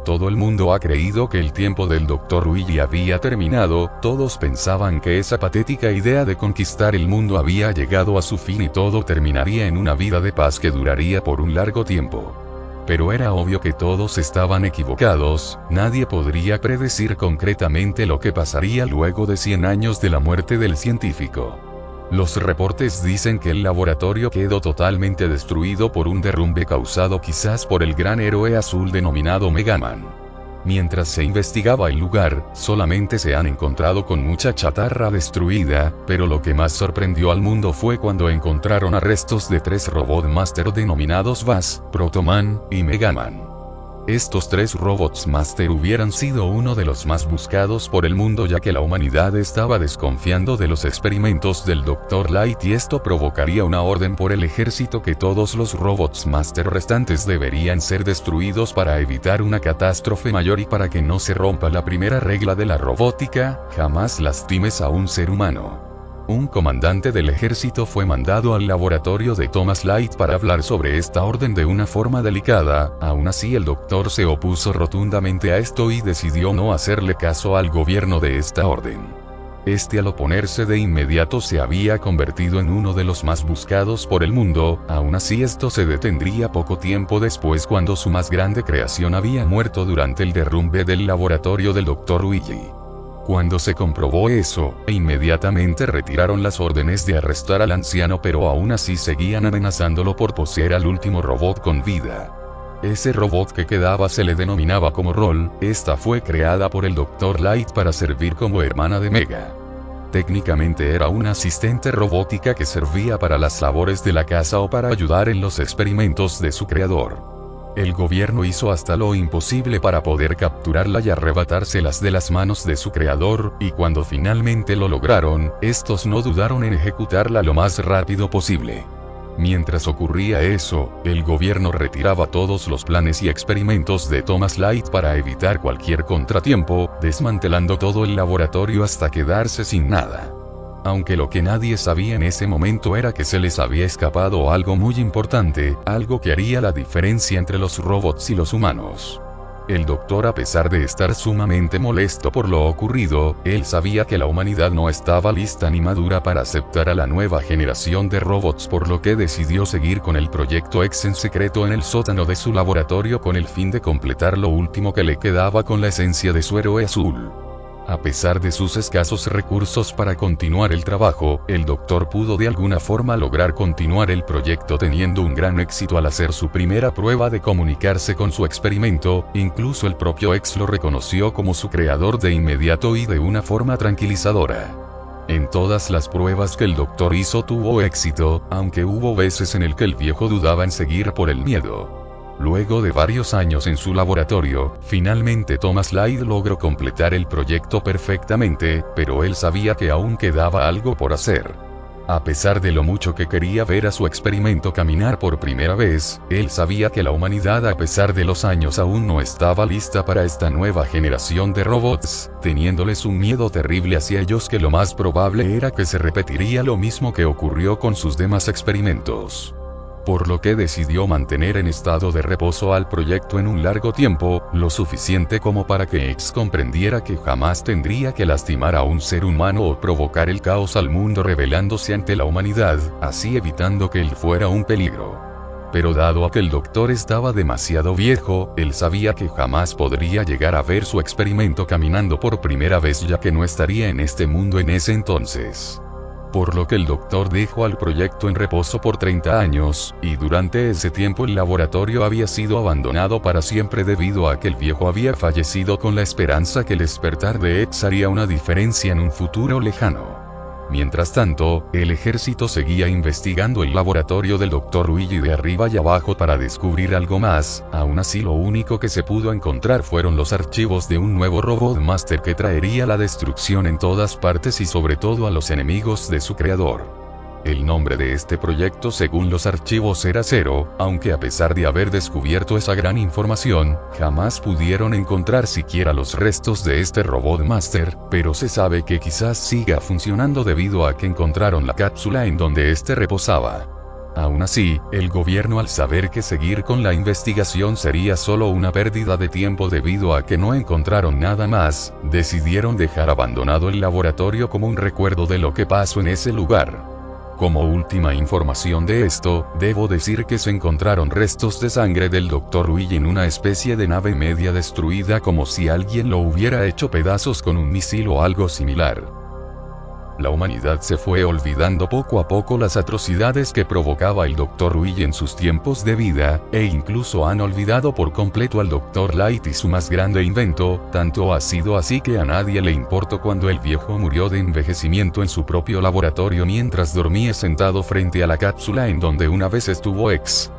todo el mundo ha creído que el tiempo del Dr. Willy había terminado, todos pensaban que esa patética idea de conquistar el mundo había llegado a su fin y todo terminaría en una vida de paz que duraría por un largo tiempo. Pero era obvio que todos estaban equivocados, nadie podría predecir concretamente lo que pasaría luego de 100 años de la muerte del científico. Los reportes dicen que el laboratorio quedó totalmente destruido por un derrumbe causado quizás por el gran héroe azul denominado Megaman. Mientras se investigaba el lugar, solamente se han encontrado con mucha chatarra destruida, pero lo que más sorprendió al mundo fue cuando encontraron restos de 3 Robot Master denominados Bass, Protoman y Megaman. Estos 3 Robots Master hubieran sido uno de los más buscados por el mundo ya que la humanidad estaba desconfiando de los experimentos del Dr. Light y esto provocaría una orden por el ejército que todos los Robots Master restantes deberían ser destruidos para evitar una catástrofe mayor y para que no se rompa la primera regla de la robótica, jamás lastimes a un ser humano. Un comandante del ejército fue mandado al laboratorio de Thomas Light para hablar sobre esta orden de una forma delicada, aún así el doctor se opuso rotundamente a esto y decidió no hacerle caso al gobierno de esta orden. Al oponerse de inmediato se había convertido en uno de los más buscados por el mundo, aún así esto se detendría poco tiempo después cuando su más grande creación había muerto durante el derrumbe del laboratorio del Dr. Willy. Cuando se comprobó eso, inmediatamente retiraron las órdenes de arrestar al anciano pero aún así seguían amenazándolo por poseer al último robot con vida. Ese robot que quedaba se le denominaba como Roll, esta fue creada por el Dr. Light para servir como hermana de Mega. Técnicamente era una asistente robótica que servía para las labores de la casa o para ayudar en los experimentos de su creador. El gobierno hizo hasta lo imposible para poder capturarla y arrebatárselas de las manos de su creador, y cuando finalmente lo lograron, estos no dudaron en ejecutarla lo más rápido posible. Mientras ocurría eso, el gobierno retiraba todos los planes y experimentos de Thomas Light para evitar cualquier contratiempo, desmantelando todo el laboratorio hasta quedarse sin nada. Aunque lo que nadie sabía en ese momento era que se les había escapado algo muy importante, algo que haría la diferencia entre los robots y los humanos. El doctor, a pesar de estar sumamente molesto por lo ocurrido, él sabía que la humanidad no estaba lista ni madura para aceptar a la nueva generación de robots, por lo que decidió seguir con el proyecto X en secreto en el sótano de su laboratorio con el fin de completar lo último que le quedaba con la esencia de su héroe azul. A pesar de sus escasos recursos para continuar el trabajo, el doctor pudo de alguna forma lograr continuar el proyecto teniendo un gran éxito al hacer su primera prueba de comunicarse con su experimento, incluso el propio X lo reconoció como su creador de inmediato y de una forma tranquilizadora. En todas las pruebas que el doctor hizo tuvo éxito, aunque hubo veces en el que el viejo dudaba en seguir por el miedo. Luego de varios años en su laboratorio, finalmente Thomas Light logró completar el proyecto perfectamente, pero él sabía que aún quedaba algo por hacer. A pesar de lo mucho que quería ver a su experimento caminar por primera vez, él sabía que la humanidad a pesar de los años aún no estaba lista para esta nueva generación de robots, teniéndoles un miedo terrible hacia ellos que lo más probable era que se repetiría lo mismo que ocurrió con sus demás experimentos. Por lo que decidió mantener en estado de reposo al proyecto en un largo tiempo, lo suficiente como para que X comprendiera que jamás tendría que lastimar a un ser humano o provocar el caos al mundo rebelándose ante la humanidad, así evitando que él fuera un peligro. Pero dado a que el doctor estaba demasiado viejo, él sabía que jamás podría llegar a ver su experimento caminando por primera vez ya que no estaría en este mundo en ese entonces. Por lo que el doctor dejó al proyecto en reposo por 30 años, y durante ese tiempo el laboratorio había sido abandonado para siempre debido a que el viejo había fallecido con la esperanza que el despertar de X haría una diferencia en un futuro lejano. Mientras tanto, el ejército seguía investigando el laboratorio del Dr. Willy de arriba y abajo para descubrir algo más, aún así lo único que se pudo encontrar fueron los archivos de un nuevo Robot Master que traería la destrucción en todas partes y sobre todo a los enemigos de su creador. El nombre de este proyecto según los archivos era Zero, aunque a pesar de haber descubierto esa gran información, jamás pudieron encontrar siquiera los restos de este Robot Master, pero se sabe que quizás siga funcionando debido a que encontraron la cápsula en donde este reposaba. Aún así, el gobierno, al saber que seguir con la investigación sería solo una pérdida de tiempo debido a que no encontraron nada más, decidieron dejar abandonado el laboratorio como un recuerdo de lo que pasó en ese lugar. Como última información de esto, debo decir que se encontraron restos de sangre del Dr. Will en una especie de nave media destruida, como si alguien lo hubiera hecho pedazos con un misil o algo similar. La humanidad se fue olvidando poco a poco las atrocidades que provocaba el Dr. Will en sus tiempos de vida, e incluso han olvidado por completo al Dr. Light y su más grande invento. Tanto ha sido así que a nadie le importó cuando el viejo murió de envejecimiento en su propio laboratorio mientras dormía sentado frente a la cápsula en donde una vez estuvo X.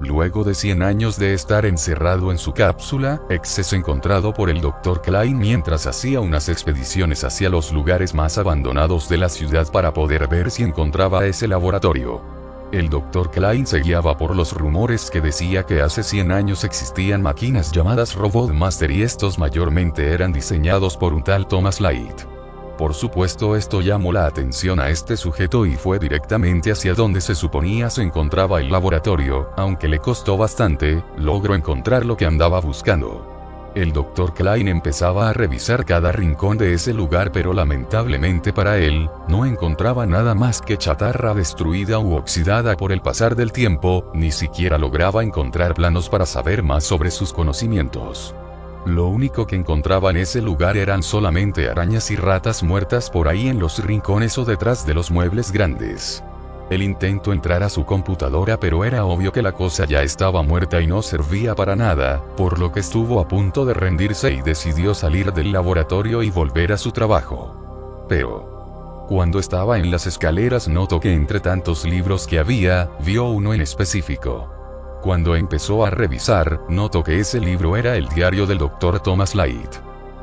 Luego de 100 años de estar encerrado en su cápsula, X es encontrado por el Dr. Klein mientras hacía unas expediciones hacia los lugares más abandonados de la ciudad para poder ver si encontraba ese laboratorio. El Dr. Klein se guiaba por los rumores que decía que hace 100 años existían máquinas llamadas Robot Master y estos mayormente eran diseñados por un tal Thomas Light. Por supuesto, esto llamó la atención a este sujeto y fue directamente hacia donde se suponía se encontraba el laboratorio. Aunque le costó bastante, logró encontrar lo que andaba buscando. El Dr. Klein empezaba a revisar cada rincón de ese lugar, pero lamentablemente para él, no encontraba nada más que chatarra destruida u oxidada por el pasar del tiempo, ni siquiera lograba encontrar planos para saber más sobre sus conocimientos. Lo único que encontraba en ese lugar eran solamente arañas y ratas muertas por ahí en los rincones o detrás de los muebles grandes. Él intentó entrar a su computadora, pero era obvio que la cosa ya estaba muerta y no servía para nada, por lo que estuvo a punto de rendirse y decidió salir del laboratorio y volver a su trabajo. Pero cuando estaba en las escaleras notó que entre tantos libros que había, vio uno en específico. Cuando empezó a revisar, notó que ese libro era el diario del Dr. Thomas Light.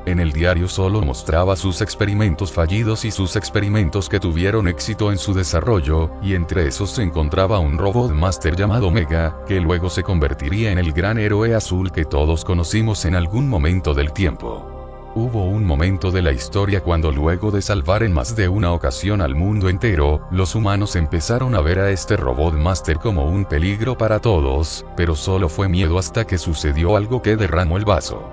En el diario solo mostraba sus experimentos fallidos y sus experimentos que tuvieron éxito en su desarrollo, y entre esos se encontraba un robot master llamado Omega, que luego se convertiría en el gran héroe azul que todos conocimos en algún momento del tiempo. Hubo un momento de la historia cuando, luego de salvar en más de una ocasión al mundo entero, los humanos empezaron a ver a este robot master como un peligro para todos, pero solo fue miedo hasta que sucedió algo que derramó el vaso.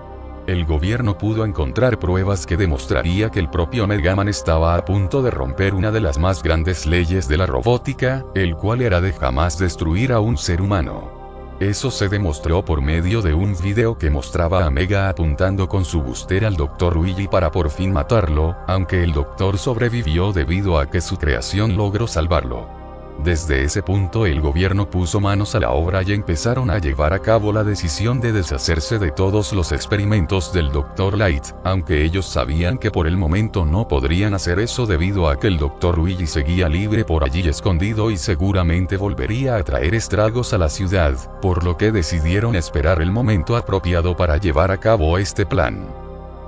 El gobierno pudo encontrar pruebas que demostraría que el propio Megaman estaba a punto de romper una de las más grandes leyes de la robótica, el cual era de jamás destruir a un ser humano. Eso se demostró por medio de un video que mostraba a Mega apuntando con su búster al Dr. Willy para por fin matarlo, aunque el doctor sobrevivió debido a que su creación logró salvarlo. Desde ese punto el gobierno puso manos a la obra y empezaron a llevar a cabo la decisión de deshacerse de todos los experimentos del Dr. Light, aunque ellos sabían que por el momento no podrían hacer eso debido a que el Dr. Willy seguía libre por allí escondido y seguramente volvería a traer estragos a la ciudad, por lo que decidieron esperar el momento apropiado para llevar a cabo este plan.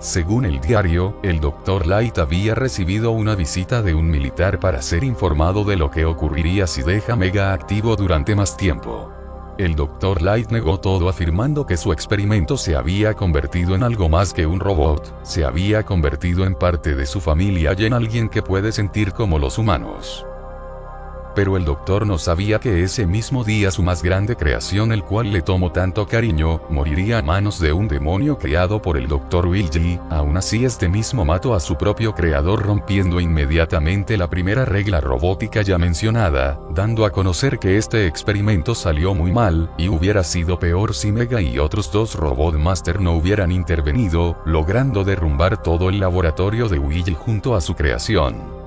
Según el diario, el Dr. Light había recibido una visita de un militar para ser informado de lo que ocurriría si deja Mega activo durante más tiempo. El Dr. Light negó todo afirmando que su experimento se había convertido en algo más que un robot, se había convertido en parte de su familia y en alguien que puede sentir como los humanos. Pero el doctor no sabía que ese mismo día su más grande creación, el cual le tomó tanto cariño, moriría a manos de un demonio creado por el Dr. Willy. Aún así, este mismo mató a su propio creador, rompiendo inmediatamente la primera regla robótica ya mencionada, dando a conocer que este experimento salió muy mal, y hubiera sido peor si Mega y otros dos Robot Master no hubieran intervenido, logrando derrumbar todo el laboratorio de Willy junto a su creación.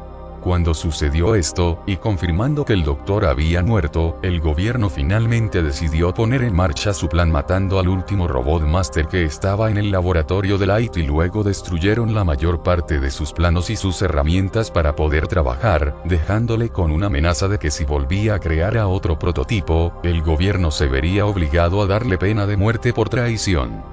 Cuando sucedió esto, y confirmando que el doctor había muerto, el gobierno finalmente decidió poner en marcha su plan matando al último Robot Master que estaba en el laboratorio de Light, y luego destruyeron la mayor parte de sus planos y sus herramientas para poder trabajar, dejándole con una amenaza de que si volvía a crear a otro prototipo, el gobierno se vería obligado a darle pena de muerte por traición.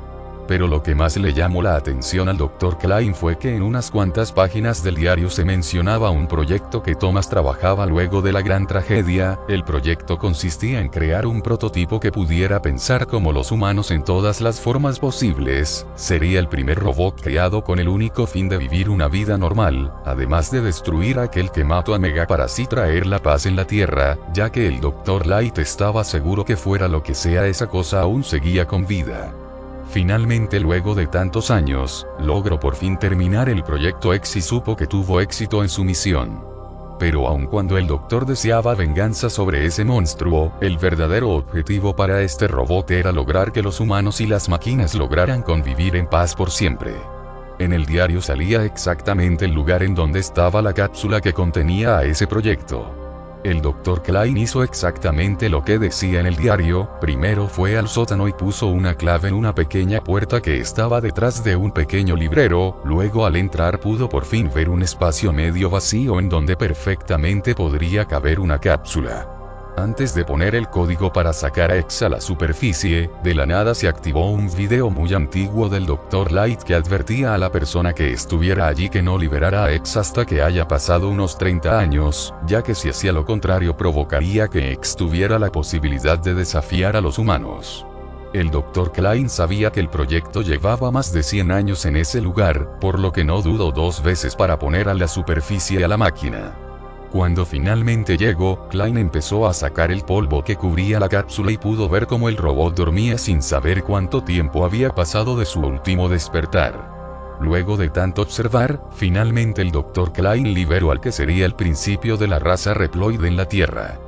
Pero lo que más le llamó la atención al Dr. Klein fue que en unas cuantas páginas del diario se mencionaba un proyecto que Thomas trabajaba luego de la gran tragedia. El proyecto consistía en crear un prototipo que pudiera pensar como los humanos en todas las formas posibles. Sería el primer robot creado con el único fin de vivir una vida normal, además de destruir a aquel que mató a Mega para así traer la paz en la Tierra, ya que el Dr. Light estaba seguro que fuera lo que sea esa cosa aún seguía con vida. Finalmente, luego de tantos años, logró por fin terminar el proyecto X y supo que tuvo éxito en su misión. Pero aun cuando el doctor deseaba venganza sobre ese monstruo, el verdadero objetivo para este robot era lograr que los humanos y las máquinas lograran convivir en paz por siempre. En el diario salía exactamente el lugar en donde estaba la cápsula que contenía a ese proyecto. El Dr. Klein hizo exactamente lo que decía en el diario. Primero fue al sótano y puso una clave en una pequeña puerta que estaba detrás de un pequeño librero. Luego, al entrar, pudo por fin ver un espacio medio vacío en donde perfectamente podría caber una cápsula. Antes de poner el código para sacar a X a la superficie, de la nada se activó un video muy antiguo del Dr. Light que advertía a la persona que estuviera allí que no liberara a X hasta que haya pasado unos 30 años, ya que si hacía lo contrario provocaría que X tuviera la posibilidad de desafiar a los humanos. El Dr. Klein sabía que el proyecto llevaba más de 100 años en ese lugar, por lo que no dudó dos veces para poner a la superficie a la máquina. Cuando finalmente llegó, Klein empezó a sacar el polvo que cubría la cápsula y pudo ver cómo el robot dormía sin saber cuánto tiempo había pasado de su último despertar. Luego de tanto observar, finalmente el Dr. Klein liberó al que sería el principio de la raza Reploid en la Tierra.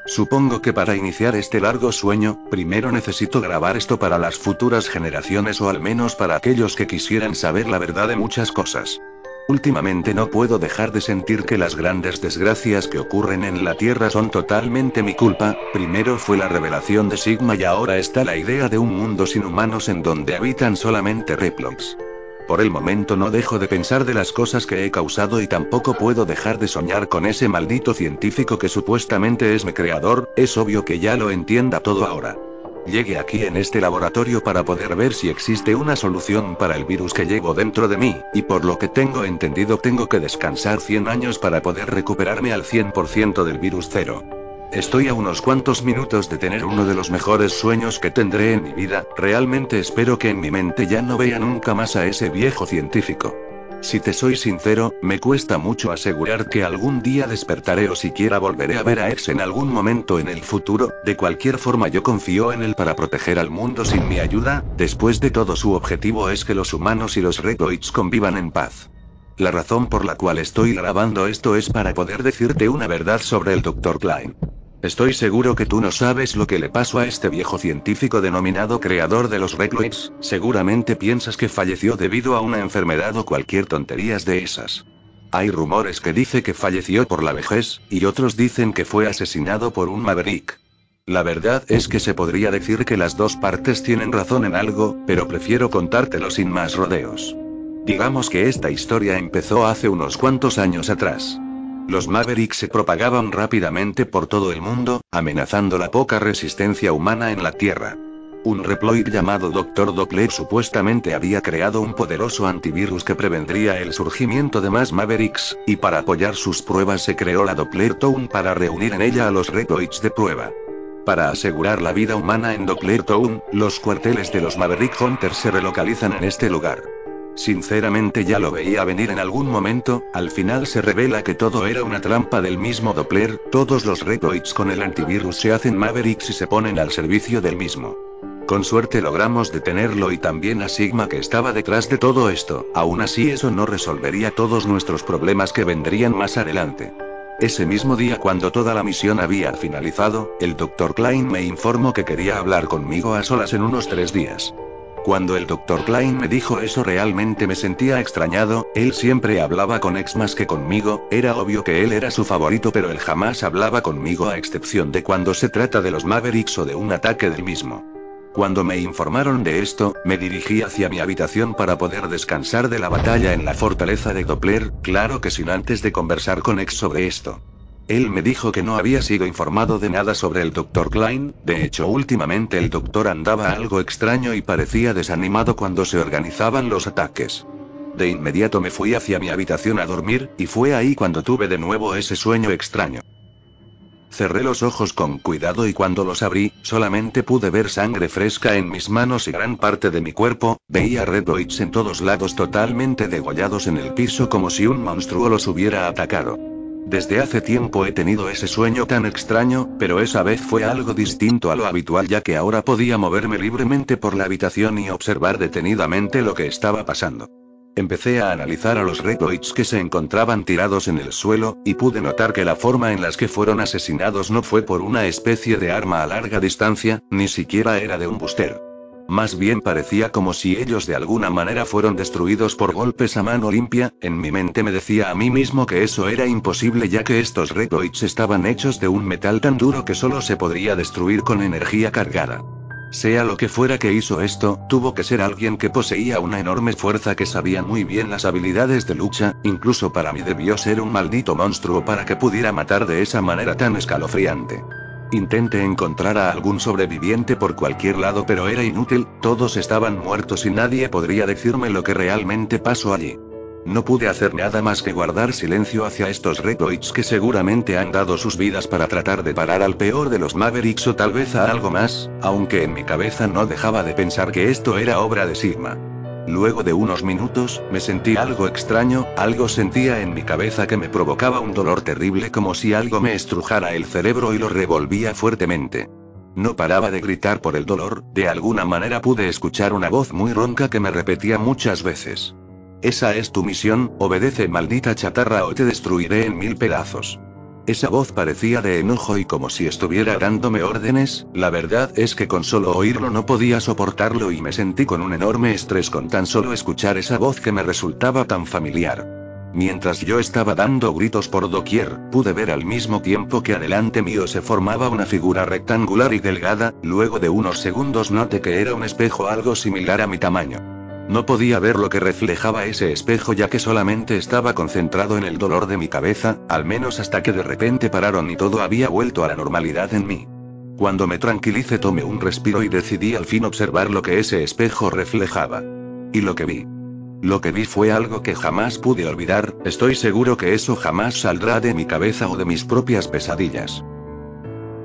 Supongo que para iniciar este largo sueño, primero necesito grabar esto para las futuras generaciones o al menos para aquellos que quisieran saber la verdad de muchas cosas. Últimamente no puedo dejar de sentir que las grandes desgracias que ocurren en la Tierra son totalmente mi culpa. Primero fue la revelación de Sigma y ahora está la idea de un mundo sin humanos en donde habitan solamente Reploids. Por el momento no dejo de pensar de las cosas que he causado y tampoco puedo dejar de soñar con ese maldito científico que supuestamente es mi creador. Es obvio que ya lo entienda todo ahora. Llegué aquí en este laboratorio para poder ver si existe una solución para el virus que llevo dentro de mí, y por lo que tengo entendido tengo que descansar 100 años para poder recuperarme al 100% del virus cero. Estoy a unos cuantos minutos de tener uno de los mejores sueños que tendré en mi vida. Realmente espero que en mi mente ya no vea nunca más a ese viejo científico. Si te soy sincero, me cuesta mucho asegurar que algún día despertaré o siquiera volveré a ver a X en algún momento en el futuro. De cualquier forma yo confío en él para proteger al mundo sin mi ayuda. Después de todo, su objetivo es que los humanos y los Reploids convivan en paz. La razón por la cual estoy grabando esto es para poder decirte una verdad sobre el Dr. Klein. Estoy seguro que tú no sabes lo que le pasó a este viejo científico denominado creador de los Reploids. Seguramente piensas que falleció debido a una enfermedad o cualquier tonterías de esas. Hay rumores que dice que falleció por la vejez, y otros dicen que fue asesinado por un Maverick. La verdad es que se podría decir que las dos partes tienen razón en algo, pero prefiero contártelo sin más rodeos. Digamos que esta historia empezó hace unos cuantos años atrás. Los Mavericks se propagaban rápidamente por todo el mundo, amenazando la poca resistencia humana en la Tierra. Un Reploid llamado Dr. Doppler supuestamente había creado un poderoso antivirus que prevendría el surgimiento de más Mavericks, y para apoyar sus pruebas se creó la Doppler Town para reunir en ella a los Reploids de prueba. Para asegurar la vida humana en Doppler Town, los cuarteles de los Maverick Hunters se relocalizan en este lugar. Sinceramente ya lo veía venir en algún momento. Al final se revela que todo era una trampa del mismo Doppler. Todos los Reploids con el antivirus se hacen Mavericks y se ponen al servicio del mismo. Con suerte logramos detenerlo y también a Sigma que estaba detrás de todo esto. Aún así eso no resolvería todos nuestros problemas que vendrían más adelante. Ese mismo día, cuando toda la misión había finalizado, el Dr. Klein me informó que quería hablar conmigo a solas en unos 3 días. Cuando el Dr. Klein me dijo eso realmente me sentía extrañado, él siempre hablaba con X más que conmigo, era obvio que él era su favorito pero él jamás hablaba conmigo a excepción de cuando se trata de los Mavericks o de un ataque del mismo. Cuando me informaron de esto, me dirigí hacia mi habitación para poder descansar de la batalla en la fortaleza de Doppler, claro que sin antes de conversar con X sobre esto. Él me dijo que no había sido informado de nada sobre el Dr. Klein, de hecho últimamente el doctor andaba algo extraño y parecía desanimado cuando se organizaban los ataques. De inmediato me fui hacia mi habitación a dormir, y fue ahí cuando tuve de nuevo ese sueño extraño. Cerré los ojos con cuidado y cuando los abrí, solamente pude ver sangre fresca en mis manos y gran parte de mi cuerpo, veía Redboids en todos lados totalmente degollados en el piso como si un monstruo los hubiera atacado. Desde hace tiempo he tenido ese sueño tan extraño, pero esa vez fue algo distinto a lo habitual ya que ahora podía moverme libremente por la habitación y observar detenidamente lo que estaba pasando. Empecé a analizar a los Redboids que se encontraban tirados en el suelo, y pude notar que la forma en las que fueron asesinados no fue por una especie de arma a larga distancia, ni siquiera era de un búster. Más bien parecía como si ellos de alguna manera fueron destruidos por golpes a mano limpia. En mi mente me decía a mí mismo que eso era imposible ya que estos Redboids estaban hechos de un metal tan duro que solo se podría destruir con energía cargada. Sea lo que fuera que hizo esto, tuvo que ser alguien que poseía una enorme fuerza que sabía muy bien las habilidades de lucha, incluso para mí debió ser un maldito monstruo para que pudiera matar de esa manera tan escalofriante. Intenté encontrar a algún sobreviviente por cualquier lado pero era inútil, todos estaban muertos y nadie podría decirme lo que realmente pasó allí. No pude hacer nada más que guardar silencio hacia estos Redboids que seguramente han dado sus vidas para tratar de parar al peor de los Mavericks o tal vez a algo más, aunque en mi cabeza no dejaba de pensar que esto era obra de Sigma. Luego de unos minutos, me sentí algo extraño, algo sentía en mi cabeza que me provocaba un dolor terrible como si algo me estrujara el cerebro y lo revolvía fuertemente. No paraba de gritar por el dolor, de alguna manera pude escuchar una voz muy ronca que me repetía muchas veces. Esa es tu misión, obedece maldita chatarra o te destruiré en 1000 pedazos. Esa voz parecía de enojo y como si estuviera dándome órdenes, la verdad es que con solo oírlo no podía soportarlo y me sentí con un enorme estrés con tan solo escuchar esa voz que me resultaba tan familiar. Mientras yo estaba dando gritos por doquier, pude ver al mismo tiempo que adelante mío se formaba una figura rectangular y delgada, luego de unos segundos noté que era un espejo algo similar a mi tamaño. No podía ver lo que reflejaba ese espejo ya que solamente estaba concentrado en el dolor de mi cabeza, al menos hasta que de repente pararon y todo había vuelto a la normalidad en mí. Cuando me tranquilicé tomé un respiro y decidí al fin observar lo que ese espejo reflejaba. Y lo que vi. Lo que vi fue algo que jamás pude olvidar, estoy seguro que eso jamás saldrá de mi cabeza o de mis propias pesadillas.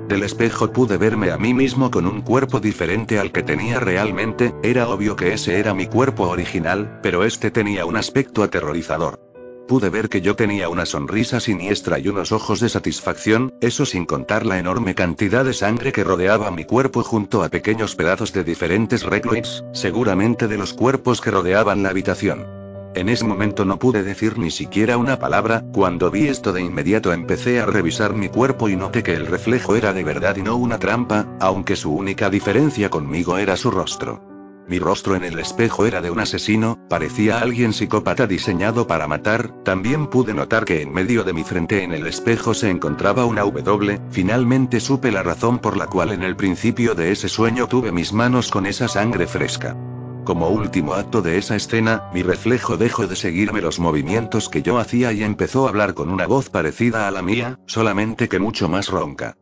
Del espejo pude verme a mí mismo con un cuerpo diferente al que tenía realmente, era obvio que ese era mi cuerpo original, pero este tenía un aspecto aterrorizador. Pude ver que yo tenía una sonrisa siniestra y unos ojos de satisfacción, eso sin contar la enorme cantidad de sangre que rodeaba mi cuerpo junto a pequeños pedazos de diferentes Redboids, seguramente de los cuerpos que rodeaban la habitación. En ese momento no pude decir ni siquiera una palabra, cuando vi esto de inmediato empecé a revisar mi cuerpo y noté que el reflejo era de verdad y no una trampa, aunque su única diferencia conmigo era su rostro. Mi rostro en el espejo era de un asesino, parecía alguien psicópata diseñado para matar, también pude notar que en medio de mi frente en el espejo se encontraba una W, finalmente supe la razón por la cual en el principio de ese sueño tuve mis manos con esa sangre fresca. Como último acto de esa escena, mi reflejo dejó de seguirme los movimientos que yo hacía y empezó a hablar con una voz parecida a la mía, solamente que mucho más ronca.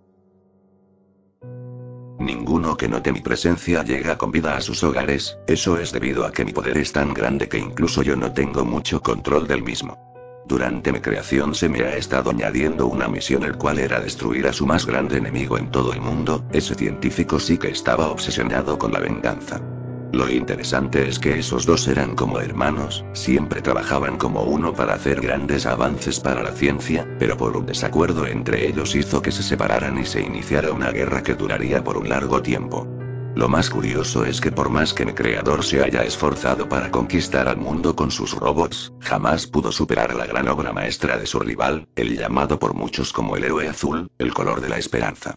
Ninguno que note mi presencia llega con vida a sus hogares, eso es debido a que mi poder es tan grande que incluso yo no tengo mucho control del mismo. Durante mi creación se me ha estado añadiendo una misión el cual era destruir a su más grande enemigo en todo el mundo, ese científico sí que estaba obsesionado con la venganza. Lo interesante es que esos dos eran como hermanos, siempre trabajaban como uno para hacer grandes avances para la ciencia, pero por un desacuerdo entre ellos hizo que se separaran y se iniciara una guerra que duraría por un largo tiempo. Lo más curioso es que por más que mi creador se haya esforzado para conquistar al mundo con sus robots, jamás pudo superar la gran obra maestra de su rival, el llamado por muchos como el héroe azul, el color de la esperanza.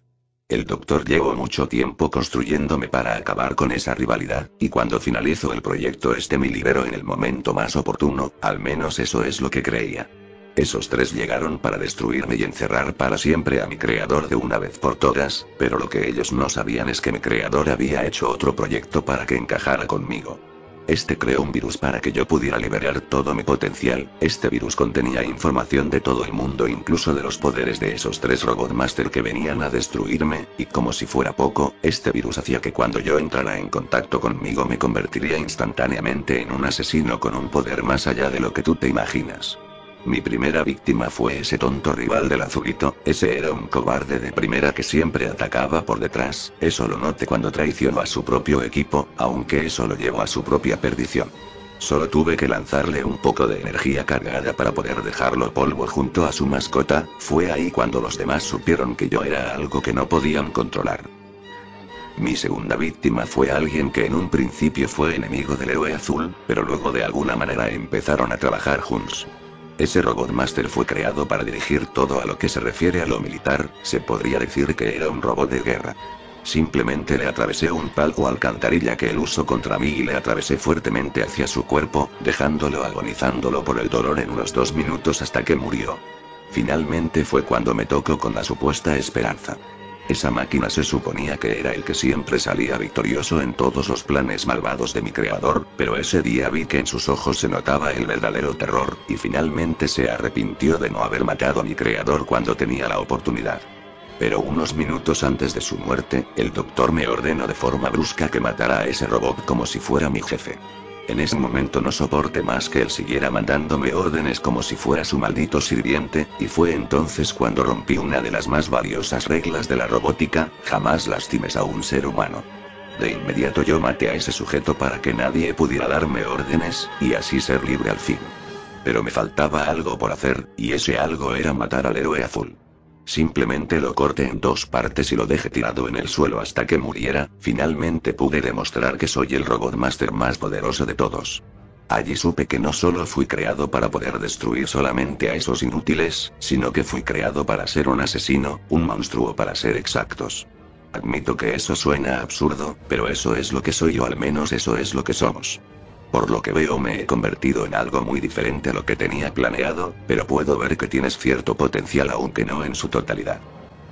El doctor llevó mucho tiempo construyéndome para acabar con esa rivalidad, y cuando finalizo el proyecto me liberó en el momento más oportuno, al menos eso es lo que creía. Esos tres llegaron para destruirme y encerrar para siempre a mi creador de una vez por todas, pero lo que ellos no sabían es que mi creador había hecho otro proyecto para que encajara conmigo. Creó un virus para que yo pudiera liberar todo mi potencial. Este virus contenía información de todo el mundo, incluso de los poderes de esos tres Robot Master que venían a destruirme, y como si fuera poco, este virus hacía que cuando yo entrara en contacto conmigo me convertiría instantáneamente en un asesino con un poder más allá de lo que tú te imaginas. Mi primera víctima fue ese tonto rival del azulito. Ese era un cobarde de primera que siempre atacaba por detrás. Eso lo noté cuando traicionó a su propio equipo, aunque eso lo llevó a su propia perdición. Solo tuve que lanzarle un poco de energía cargada para poder dejarlo polvo junto a su mascota. Fue ahí cuando los demás supieron que yo era algo que no podían controlar. Mi segunda víctima fue alguien que en un principio fue enemigo del héroe azul, pero luego de alguna manera empezaron a trabajar juntos. Ese Robot Master fue creado para dirigir todo a lo que se refiere a lo militar. Se podría decir que era un robot de guerra. Simplemente le atravesé un palo o alcantarilla que él usó contra mí y le atravesé fuertemente hacia su cuerpo, dejándolo agonizándolo por el dolor en unos 2 minutos hasta que murió. Finalmente fue cuando me tocó con la supuesta esperanza. Esa máquina se suponía que era el que siempre salía victorioso en todos los planes malvados de mi creador, pero ese día vi que en sus ojos se notaba el verdadero terror, y finalmente se arrepintió de no haber matado a mi creador cuando tenía la oportunidad. Pero unos minutos antes de su muerte, el doctor me ordenó de forma brusca que matara a ese robot como si fuera mi jefe. En ese momento no soporté más que él siguiera mandándome órdenes como si fuera su maldito sirviente, y fue entonces cuando rompí una de las más valiosas reglas de la robótica: jamás lastimes a un ser humano. De inmediato yo maté a ese sujeto para que nadie pudiera darme órdenes, y así ser libre al fin. Pero me faltaba algo por hacer, y ese algo era matar al héroe azul. Simplemente lo corté en 2 partes y lo dejé tirado en el suelo hasta que muriera. Finalmente pude demostrar que soy el Robot Master más poderoso de todos. Allí supe que no solo fui creado para poder destruir solamente a esos inútiles, sino que fui creado para ser un asesino, un monstruo para ser exactos. Admito que eso suena absurdo, pero eso es lo que soy, o al menos eso es lo que somos. Por lo que veo me he convertido en algo muy diferente a lo que tenía planeado, pero puedo ver que tienes cierto potencial aunque no en su totalidad.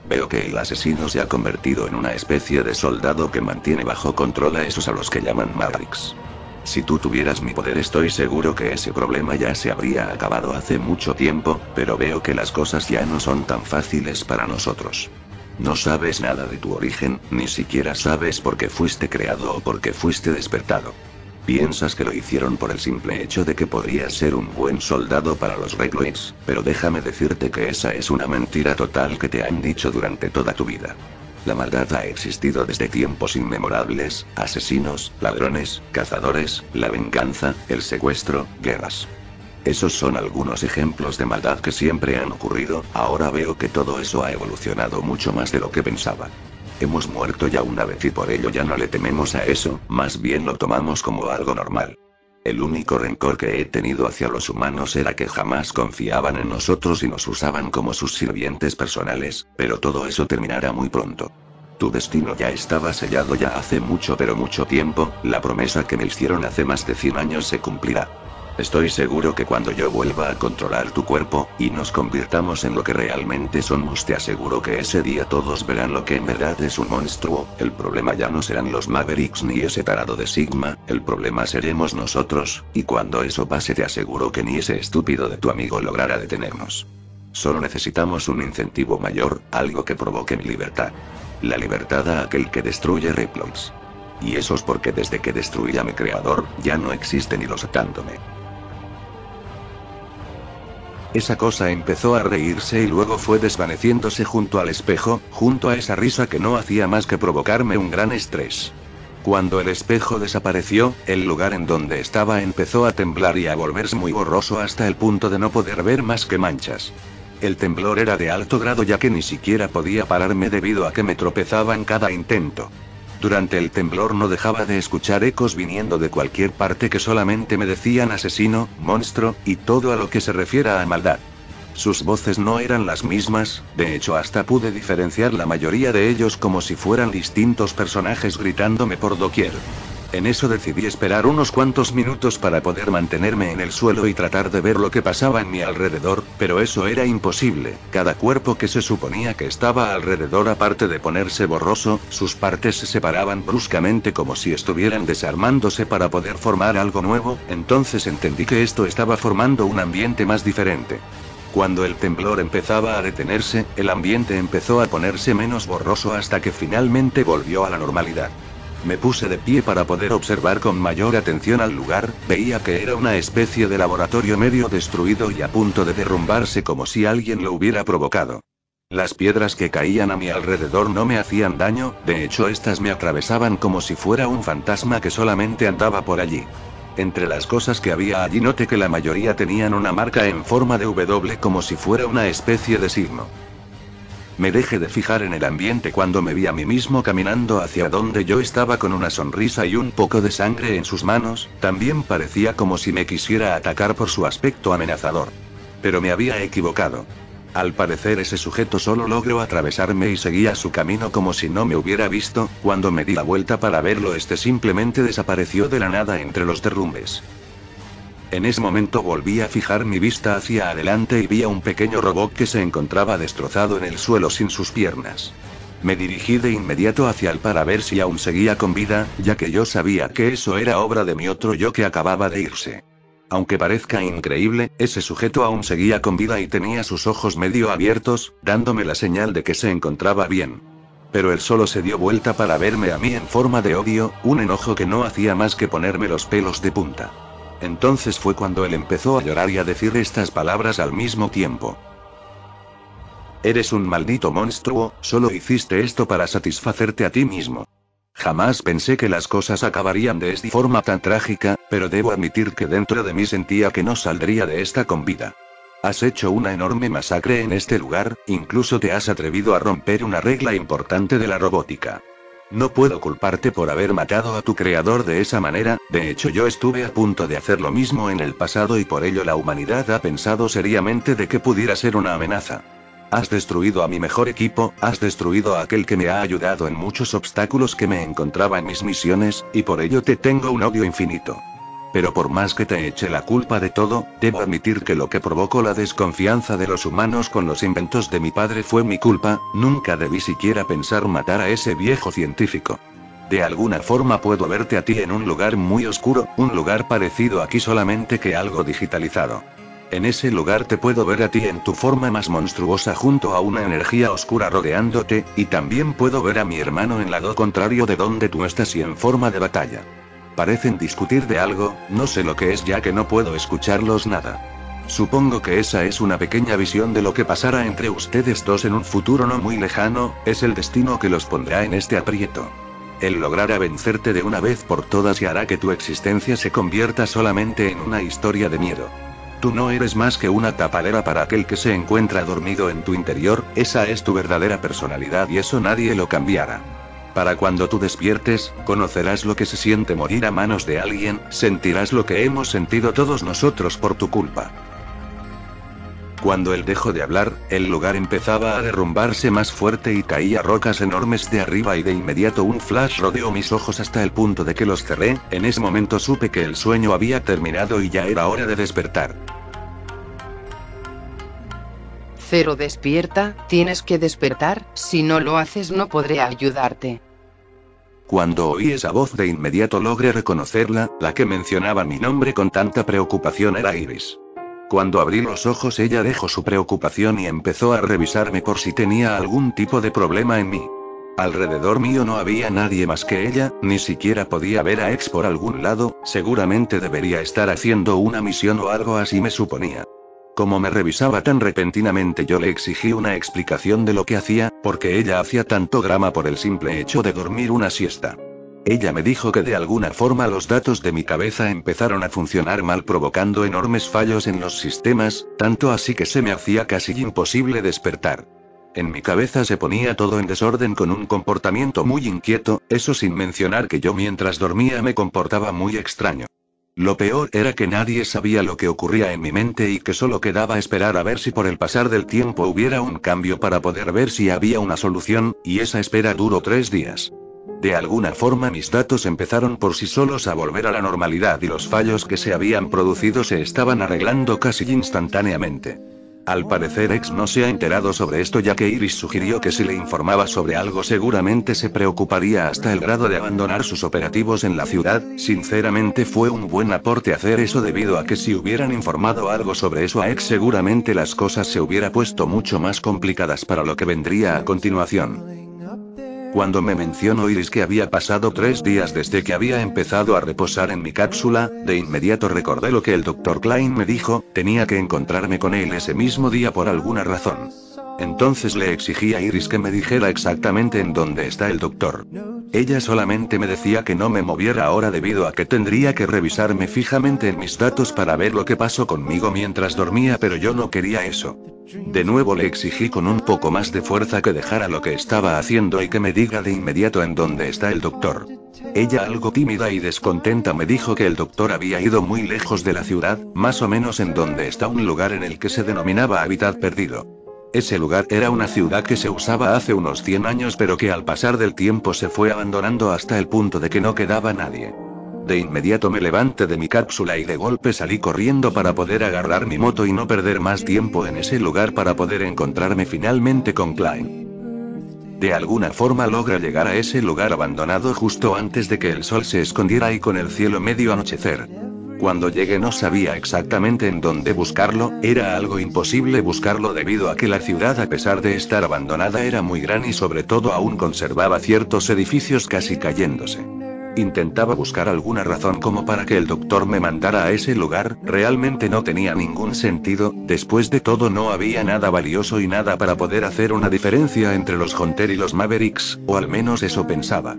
Veo que el asesino se ha convertido en una especie de soldado que mantiene bajo control a esos a los que llaman Mavericks. Si tú tuvieras mi poder estoy seguro que ese problema ya se habría acabado hace mucho tiempo, pero veo que las cosas ya no son tan fáciles para nosotros. No sabes nada de tu origen, ni siquiera sabes por qué fuiste creado o por qué fuiste despertado. Piensas que lo hicieron por el simple hecho de que podrías ser un buen soldado para los Recloids, pero déjame decirte que esa es una mentira total que te han dicho durante toda tu vida. La maldad ha existido desde tiempos inmemorables: asesinos, ladrones, cazadores, la venganza, el secuestro, guerras. Esos son algunos ejemplos de maldad que siempre han ocurrido. Ahora veo que todo eso ha evolucionado mucho más de lo que pensaba. Hemos muerto ya una vez y por ello ya no le tememos a eso, más bien lo tomamos como algo normal. El único rencor que he tenido hacia los humanos era que jamás confiaban en nosotros y nos usaban como sus sirvientes personales, pero todo eso terminará muy pronto. Tu destino ya estaba sellado ya hace mucho, pero mucho tiempo. La promesa que me hicieron hace más de 100 años se cumplirá. Estoy seguro que cuando yo vuelva a controlar tu cuerpo, y nos convirtamos en lo que realmente somos, te aseguro que ese día todos verán lo que en verdad es un monstruo. El problema ya no serán los Mavericks ni ese tarado de Sigma, el problema seremos nosotros, y cuando eso pase te aseguro que ni ese estúpido de tu amigo logrará detenernos. Solo necesitamos un incentivo mayor, algo que provoque mi libertad. La libertad a aquel que destruye Reploids. Y eso es porque desde que destruí a mi creador, ya no existe ni los atándome. Esa cosa empezó a reírse y luego fue desvaneciéndose junto al espejo, junto a esa risa que no hacía más que provocarme un gran estrés. Cuando el espejo desapareció, el lugar en donde estaba empezó a temblar y a volverse muy borroso hasta el punto de no poder ver más que manchas. El temblor era de alto grado ya que ni siquiera podía pararme debido a que me tropezaba en cada intento. Durante el temblor no dejaba de escuchar ecos viniendo de cualquier parte que solamente me decían asesino, monstruo, y todo a lo que se refiera a maldad. Sus voces no eran las mismas, de hecho hasta pude diferenciar la mayoría de ellos como si fueran distintos personajes gritándome por doquier. En eso decidí esperar unos cuantos minutos para poder mantenerme en el suelo y tratar de ver lo que pasaba en mi alrededor, pero eso era imposible. Cada cuerpo que se suponía que estaba alrededor, aparte de ponerse borroso, sus partes se separaban bruscamente como si estuvieran desarmándose para poder formar algo nuevo. Entonces entendí que esto estaba formando un ambiente más diferente. Cuando el temblor empezaba a detenerse, el ambiente empezó a ponerse menos borroso hasta que finalmente volvió a la normalidad. Me puse de pie para poder observar con mayor atención al lugar. Veía que era una especie de laboratorio medio destruido y a punto de derrumbarse como si alguien lo hubiera provocado. Las piedras que caían a mi alrededor no me hacían daño, de hecho estas me atravesaban como si fuera un fantasma que solamente andaba por allí. Entre las cosas que había allí noté que la mayoría tenían una marca en forma de W como si fuera una especie de signo. Me dejé de fijar en el ambiente cuando me vi a mí mismo caminando hacia donde yo estaba con una sonrisa y un poco de sangre en sus manos. También parecía como si me quisiera atacar por su aspecto amenazador. Pero me había equivocado. Al parecer ese sujeto solo logró atravesarme y seguía su camino como si no me hubiera visto. Cuando me di la vuelta para verlo, este simplemente desapareció de la nada entre los derrumbes. En ese momento volví a fijar mi vista hacia adelante y vi a un pequeño robot que se encontraba destrozado en el suelo sin sus piernas. Me dirigí de inmediato hacia él para ver si aún seguía con vida, ya que yo sabía que eso era obra de mi otro yo que acababa de irse. Aunque parezca increíble, ese sujeto aún seguía con vida y tenía sus ojos medio abiertos, dándome la señal de que se encontraba bien. Pero él solo se dio vuelta para verme a mí en forma de odio, un enojo que no hacía más que ponerme los pelos de punta. Entonces fue cuando él empezó a llorar y a decir estas palabras al mismo tiempo. Eres un maldito monstruo, solo hiciste esto para satisfacerte a ti mismo. Jamás pensé que las cosas acabarían de esta forma tan trágica, pero debo admitir que dentro de mí sentía que no saldría de esta con vida. Has hecho una enorme masacre en este lugar, incluso te has atrevido a romper una regla importante de la robótica. No puedo culparte por haber matado a tu creador de esa manera, de hecho yo estuve a punto de hacer lo mismo en el pasado y por ello la humanidad ha pensado seriamente de que pudiera ser una amenaza. Has destruido a mi mejor equipo, has destruido a aquel que me ha ayudado en muchos obstáculos que me encontraba en mis misiones, y por ello te tengo un odio infinito. Pero por más que te eche la culpa de todo, debo admitir que lo que provocó la desconfianza de los humanos con los inventos de mi padre fue mi culpa. Nunca debí siquiera pensar matar a ese viejo científico. De alguna forma puedo verte a ti en un lugar muy oscuro, un lugar parecido aquí solamente que algo digitalizado. En ese lugar te puedo ver a ti en tu forma más monstruosa junto a una energía oscura rodeándote, y también puedo ver a mi hermano en lado contrario de donde tú estás y en forma de batalla. Parecen discutir de algo, no sé lo que es ya que no puedo escucharlos nada. Supongo que esa es una pequeña visión de lo que pasará entre ustedes dos en un futuro no muy lejano, es el destino que los pondrá en este aprieto. Él logrará vencerte de una vez por todas y hará que tu existencia se convierta solamente en una historia de miedo. Tú no eres más que una tapadera para aquel que se encuentra dormido en tu interior, esa es tu verdadera personalidad y eso nadie lo cambiará. Para cuando tú despiertes, conocerás lo que se siente morir a manos de alguien, sentirás lo que hemos sentido todos nosotros por tu culpa. Cuando él dejó de hablar, el lugar empezaba a derrumbarse más fuerte y caía rocas enormes de arriba y de inmediato un flash rodeó mis ojos hasta el punto de que los cerré. En ese momento supe que el sueño había terminado y ya era hora de despertar. Cero, despierta, tienes que despertar, si no lo haces no podré ayudarte. Cuando oí esa voz de inmediato logré reconocerla, la que mencionaba mi nombre con tanta preocupación era Iris. Cuando abrí los ojos ella dejó su preocupación y empezó a revisarme por si tenía algún tipo de problema en mí. Alrededor mío no había nadie más que ella, ni siquiera podía ver a X por algún lado, seguramente debería estar haciendo una misión o algo así me suponía. Como me revisaba tan repentinamente yo le exigí una explicación de lo que hacía, porque ella hacía tanto drama por el simple hecho de dormir una siesta. Ella me dijo que de alguna forma los datos de mi cabeza empezaron a funcionar mal provocando enormes fallos en los sistemas, tanto así que se me hacía casi imposible despertar. En mi cabeza se ponía todo en desorden con un comportamiento muy inquieto, eso sin mencionar que yo mientras dormía me comportaba muy extraño. Lo peor era que nadie sabía lo que ocurría en mi mente y que solo quedaba esperar a ver si por el pasar del tiempo hubiera un cambio para poder ver si había una solución, y esa espera duró 3 días. De alguna forma mis datos empezaron por sí solos a volver a la normalidad y los fallos que se habían producido se estaban arreglando casi instantáneamente. Al parecer X no se ha enterado sobre esto, ya que Iris sugirió que si le informaba sobre algo seguramente se preocuparía hasta el grado de abandonar sus operativos en la ciudad. Sinceramente fue un buen aporte hacer eso, debido a que si hubieran informado algo sobre eso a X seguramente las cosas se hubiera puesto mucho más complicadas para lo que vendría a continuación. Cuando me mencionó Iris que había pasado 3 días desde que había empezado a reposar en mi cápsula, de inmediato recordé lo que el Dr. Klein me dijo: tenía que encontrarme con él ese mismo día por alguna razón. Entonces le exigí a Iris que me dijera exactamente en dónde está el doctor. Ella solamente me decía que no me moviera ahora debido a que tendría que revisarme fijamente en mis datos para ver lo que pasó conmigo mientras dormía, pero yo no quería eso. De nuevo le exigí con un poco más de fuerza que dejara lo que estaba haciendo y que me diga de inmediato en dónde está el doctor. Ella, algo tímida y descontenta, me dijo que el doctor había ido muy lejos de la ciudad, más o menos en donde está un lugar en el que se denominaba Hábitat Perdido. Ese lugar era una ciudad que se usaba hace unos 100 años, pero que al pasar del tiempo se fue abandonando hasta el punto de que no quedaba nadie. De inmediato me levanté de mi cápsula y de golpe salí corriendo para poder agarrar mi moto y no perder más tiempo en ese lugar para poder encontrarme finalmente con Klein. De alguna forma logra llegar a ese lugar abandonado justo antes de que el sol se escondiera y con el cielo medio anochecer. Cuando llegué no sabía exactamente en dónde buscarlo, era algo imposible buscarlo debido a que la ciudad, a pesar de estar abandonada, era muy gran y sobre todo aún conservaba ciertos edificios casi cayéndose. Intentaba buscar alguna razón como para que el doctor me mandara a ese lugar, realmente no tenía ningún sentido. Después de todo no había nada valioso y nada para poder hacer una diferencia entre los Hunter y los Mavericks, o al menos eso pensaba.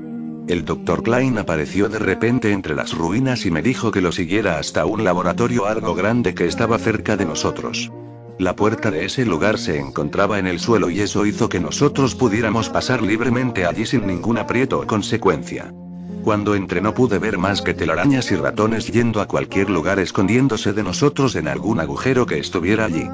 El Dr. Klein apareció de repente entre las ruinas y me dijo que lo siguiera hasta un laboratorio algo grande que estaba cerca de nosotros. La puerta de ese lugar se encontraba en el suelo y eso hizo que nosotros pudiéramos pasar libremente allí sin ningún aprieto o consecuencia. Cuando entré no pude ver más que telarañas y ratones yendo a cualquier lugar escondiéndose de nosotros en algún agujero que estuviera allí.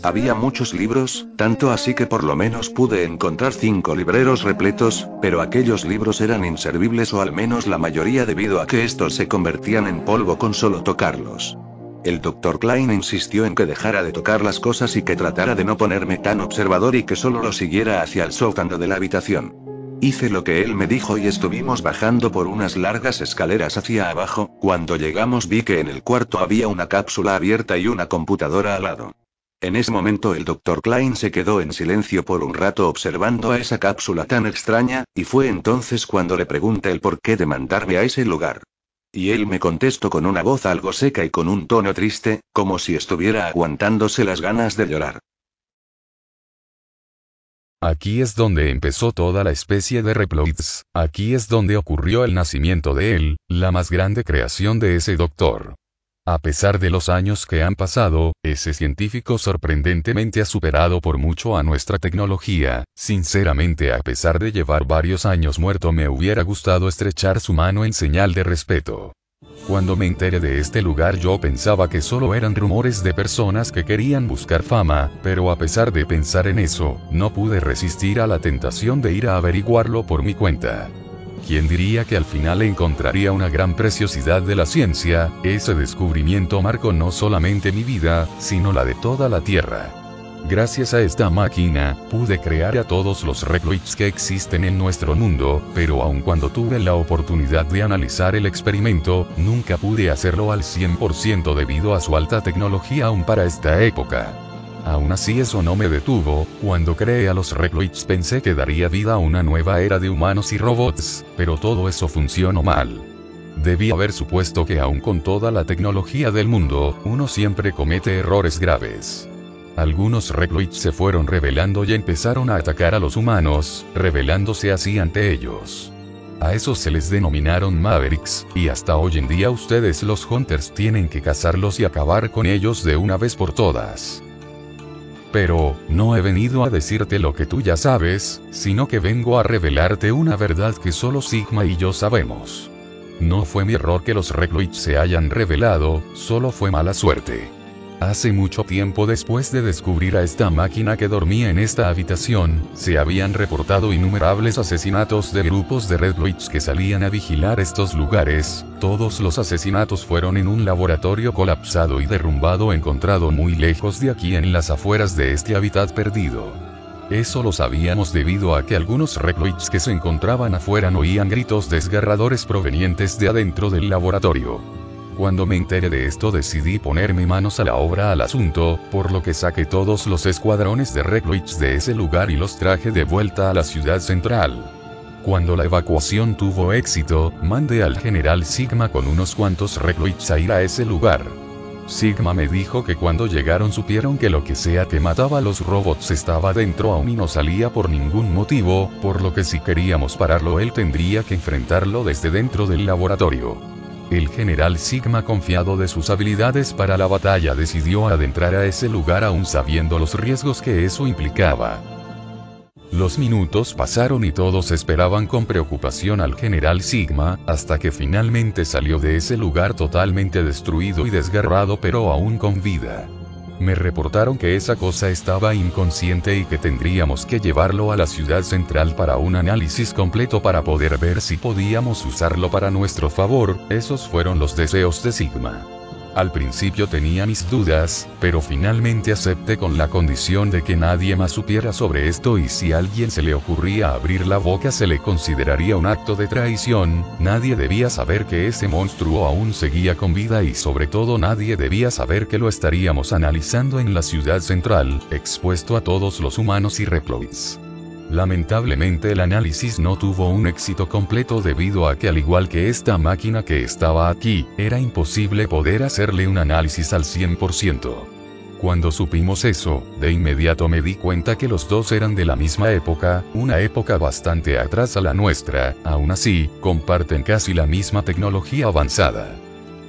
Había muchos libros, tanto así que por lo menos pude encontrar 5 libreros repletos, pero aquellos libros eran inservibles, o al menos la mayoría, debido a que estos se convertían en polvo con solo tocarlos. El Dr. Klein insistió en que dejara de tocar las cosas y que tratara de no ponerme tan observador y que solo lo siguiera hacia el sótano de la habitación. Hice lo que él me dijo y estuvimos bajando por unas largas escaleras hacia abajo. Cuando llegamos vi que en el cuarto había una cápsula abierta y una computadora al lado. En ese momento el Dr. Klein se quedó en silencio por un rato observando a esa cápsula tan extraña, y fue entonces cuando le pregunté el porqué de mandarme a ese lugar. Y él me contestó con una voz algo seca y con un tono triste, como si estuviera aguantándose las ganas de llorar. Aquí es donde empezó toda la especie de Reploids, aquí es donde ocurrió el nacimiento de él, la más grande creación de ese doctor. A pesar de los años que han pasado, ese científico sorprendentemente ha superado por mucho a nuestra tecnología. Sinceramente, a pesar de llevar varios años muerto, me hubiera gustado estrechar su mano en señal de respeto. Cuando me enteré de este lugar yo pensaba que solo eran rumores de personas que querían buscar fama, pero a pesar de pensar en eso, no pude resistir a la tentación de ir a averiguarlo por mi cuenta. ¿Quién diría que al final encontraría una gran preciosidad de la ciencia? Ese descubrimiento marcó no solamente mi vida, sino la de toda la Tierra. Gracias a esta máquina, pude crear a todos los Reploids que existen en nuestro mundo, pero aun cuando tuve la oportunidad de analizar el experimento, nunca pude hacerlo al 100% debido a su alta tecnología aún para esta época. Aún así eso no me detuvo. Cuando creé a los Reploids pensé que daría vida a una nueva era de humanos y robots, pero todo eso funcionó mal. Debí haber supuesto que aun con toda la tecnología del mundo, uno siempre comete errores graves. Algunos Reploids se fueron rebelando y empezaron a atacar a los humanos, rebelándose así ante ellos. A esos se les denominaron Mavericks, y hasta hoy en día ustedes los Hunters tienen que cazarlos y acabar con ellos de una vez por todas. Pero, no he venido a decirte lo que tú ya sabes, sino que vengo a revelarte una verdad que solo Sigma y yo sabemos. No fue mi error que los Recloids se hayan revelado, solo fue mala suerte. Hace mucho tiempo después de descubrir a esta máquina que dormía en esta habitación, se habían reportado innumerables asesinatos de grupos de Recloids que salían a vigilar estos lugares. Todos los asesinatos fueron en un laboratorio colapsado y derrumbado encontrado muy lejos de aquí en las afueras de este hábitat perdido. Eso lo sabíamos debido a que algunos Recloids que se encontraban afuera oían gritos desgarradores provenientes de adentro del laboratorio. Cuando me enteré de esto decidí ponerme manos a la obra al asunto, por lo que saqué todos los escuadrones de Recloids de ese lugar y los traje de vuelta a la ciudad central. Cuando la evacuación tuvo éxito, mandé al general Sigma con unos cuantos Recloids a ir a ese lugar. Sigma me dijo que cuando llegaron supieron que lo que sea que mataba a los robots estaba dentro aún y no salía por ningún motivo, por lo que si queríamos pararlo él tendría que enfrentarlo desde dentro del laboratorio. El general Sigma, confiado de sus habilidades para la batalla, decidió adentrar a ese lugar aún sabiendo los riesgos que eso implicaba. Los minutos pasaron y todos esperaban con preocupación al general Sigma, hasta que finalmente salió de ese lugar totalmente destruido y desgarrado pero aún con vida. Me reportaron que esa cosa estaba inconsciente y que tendríamos que llevarlo a la ciudad central para un análisis completo para poder ver si podíamos usarlo para nuestro favor. Esos fueron los deseos de Sigma. Al principio tenía mis dudas, pero finalmente acepté con la condición de que nadie más supiera sobre esto y si a alguien se le ocurría abrir la boca se le consideraría un acto de traición. Nadie debía saber que ese monstruo aún seguía con vida y sobre todo nadie debía saber que lo estaríamos analizando en la ciudad central, expuesto a todos los humanos y Recloids. Lamentablemente el análisis no tuvo un éxito completo debido a que al igual que esta máquina que estaba aquí, era imposible poder hacerle un análisis al 100%. Cuando supimos eso, de inmediato me di cuenta que los dos eran de la misma época, una época bastante atrás a la nuestra. Aún así, comparten casi la misma tecnología avanzada.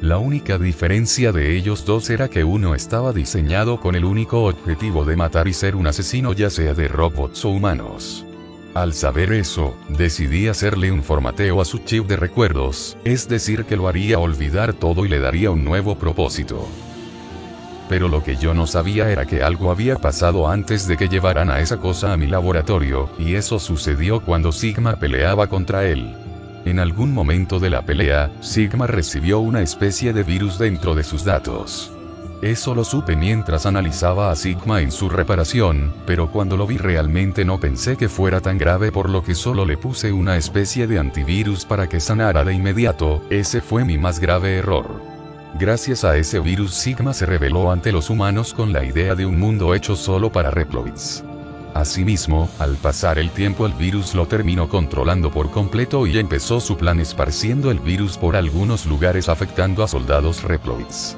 La única diferencia de ellos dos era que uno estaba diseñado con el único objetivo de matar y ser un asesino ya sea de robots o humanos. Al saber eso, decidí hacerle un formateo a su chip de recuerdos, es decir que lo haría olvidar todo y le daría un nuevo propósito. Pero lo que yo no sabía era que algo había pasado antes de que llevaran a esa cosa a mi laboratorio, y eso sucedió cuando Sigma peleaba contra él. En algún momento de la pelea, Sigma recibió una especie de virus dentro de sus datos. Eso lo supe mientras analizaba a Sigma en su reparación, pero cuando lo vi realmente no pensé que fuera tan grave por lo que solo le puse una especie de antivirus para que sanara de inmediato. Ese fue mi más grave error. Gracias a ese virus Sigma se rebeló ante los humanos con la idea de un mundo hecho solo para Recloids. Asimismo, al pasar el tiempo el virus lo terminó controlando por completo y empezó su plan esparciendo el virus por algunos lugares afectando a soldados Recloids.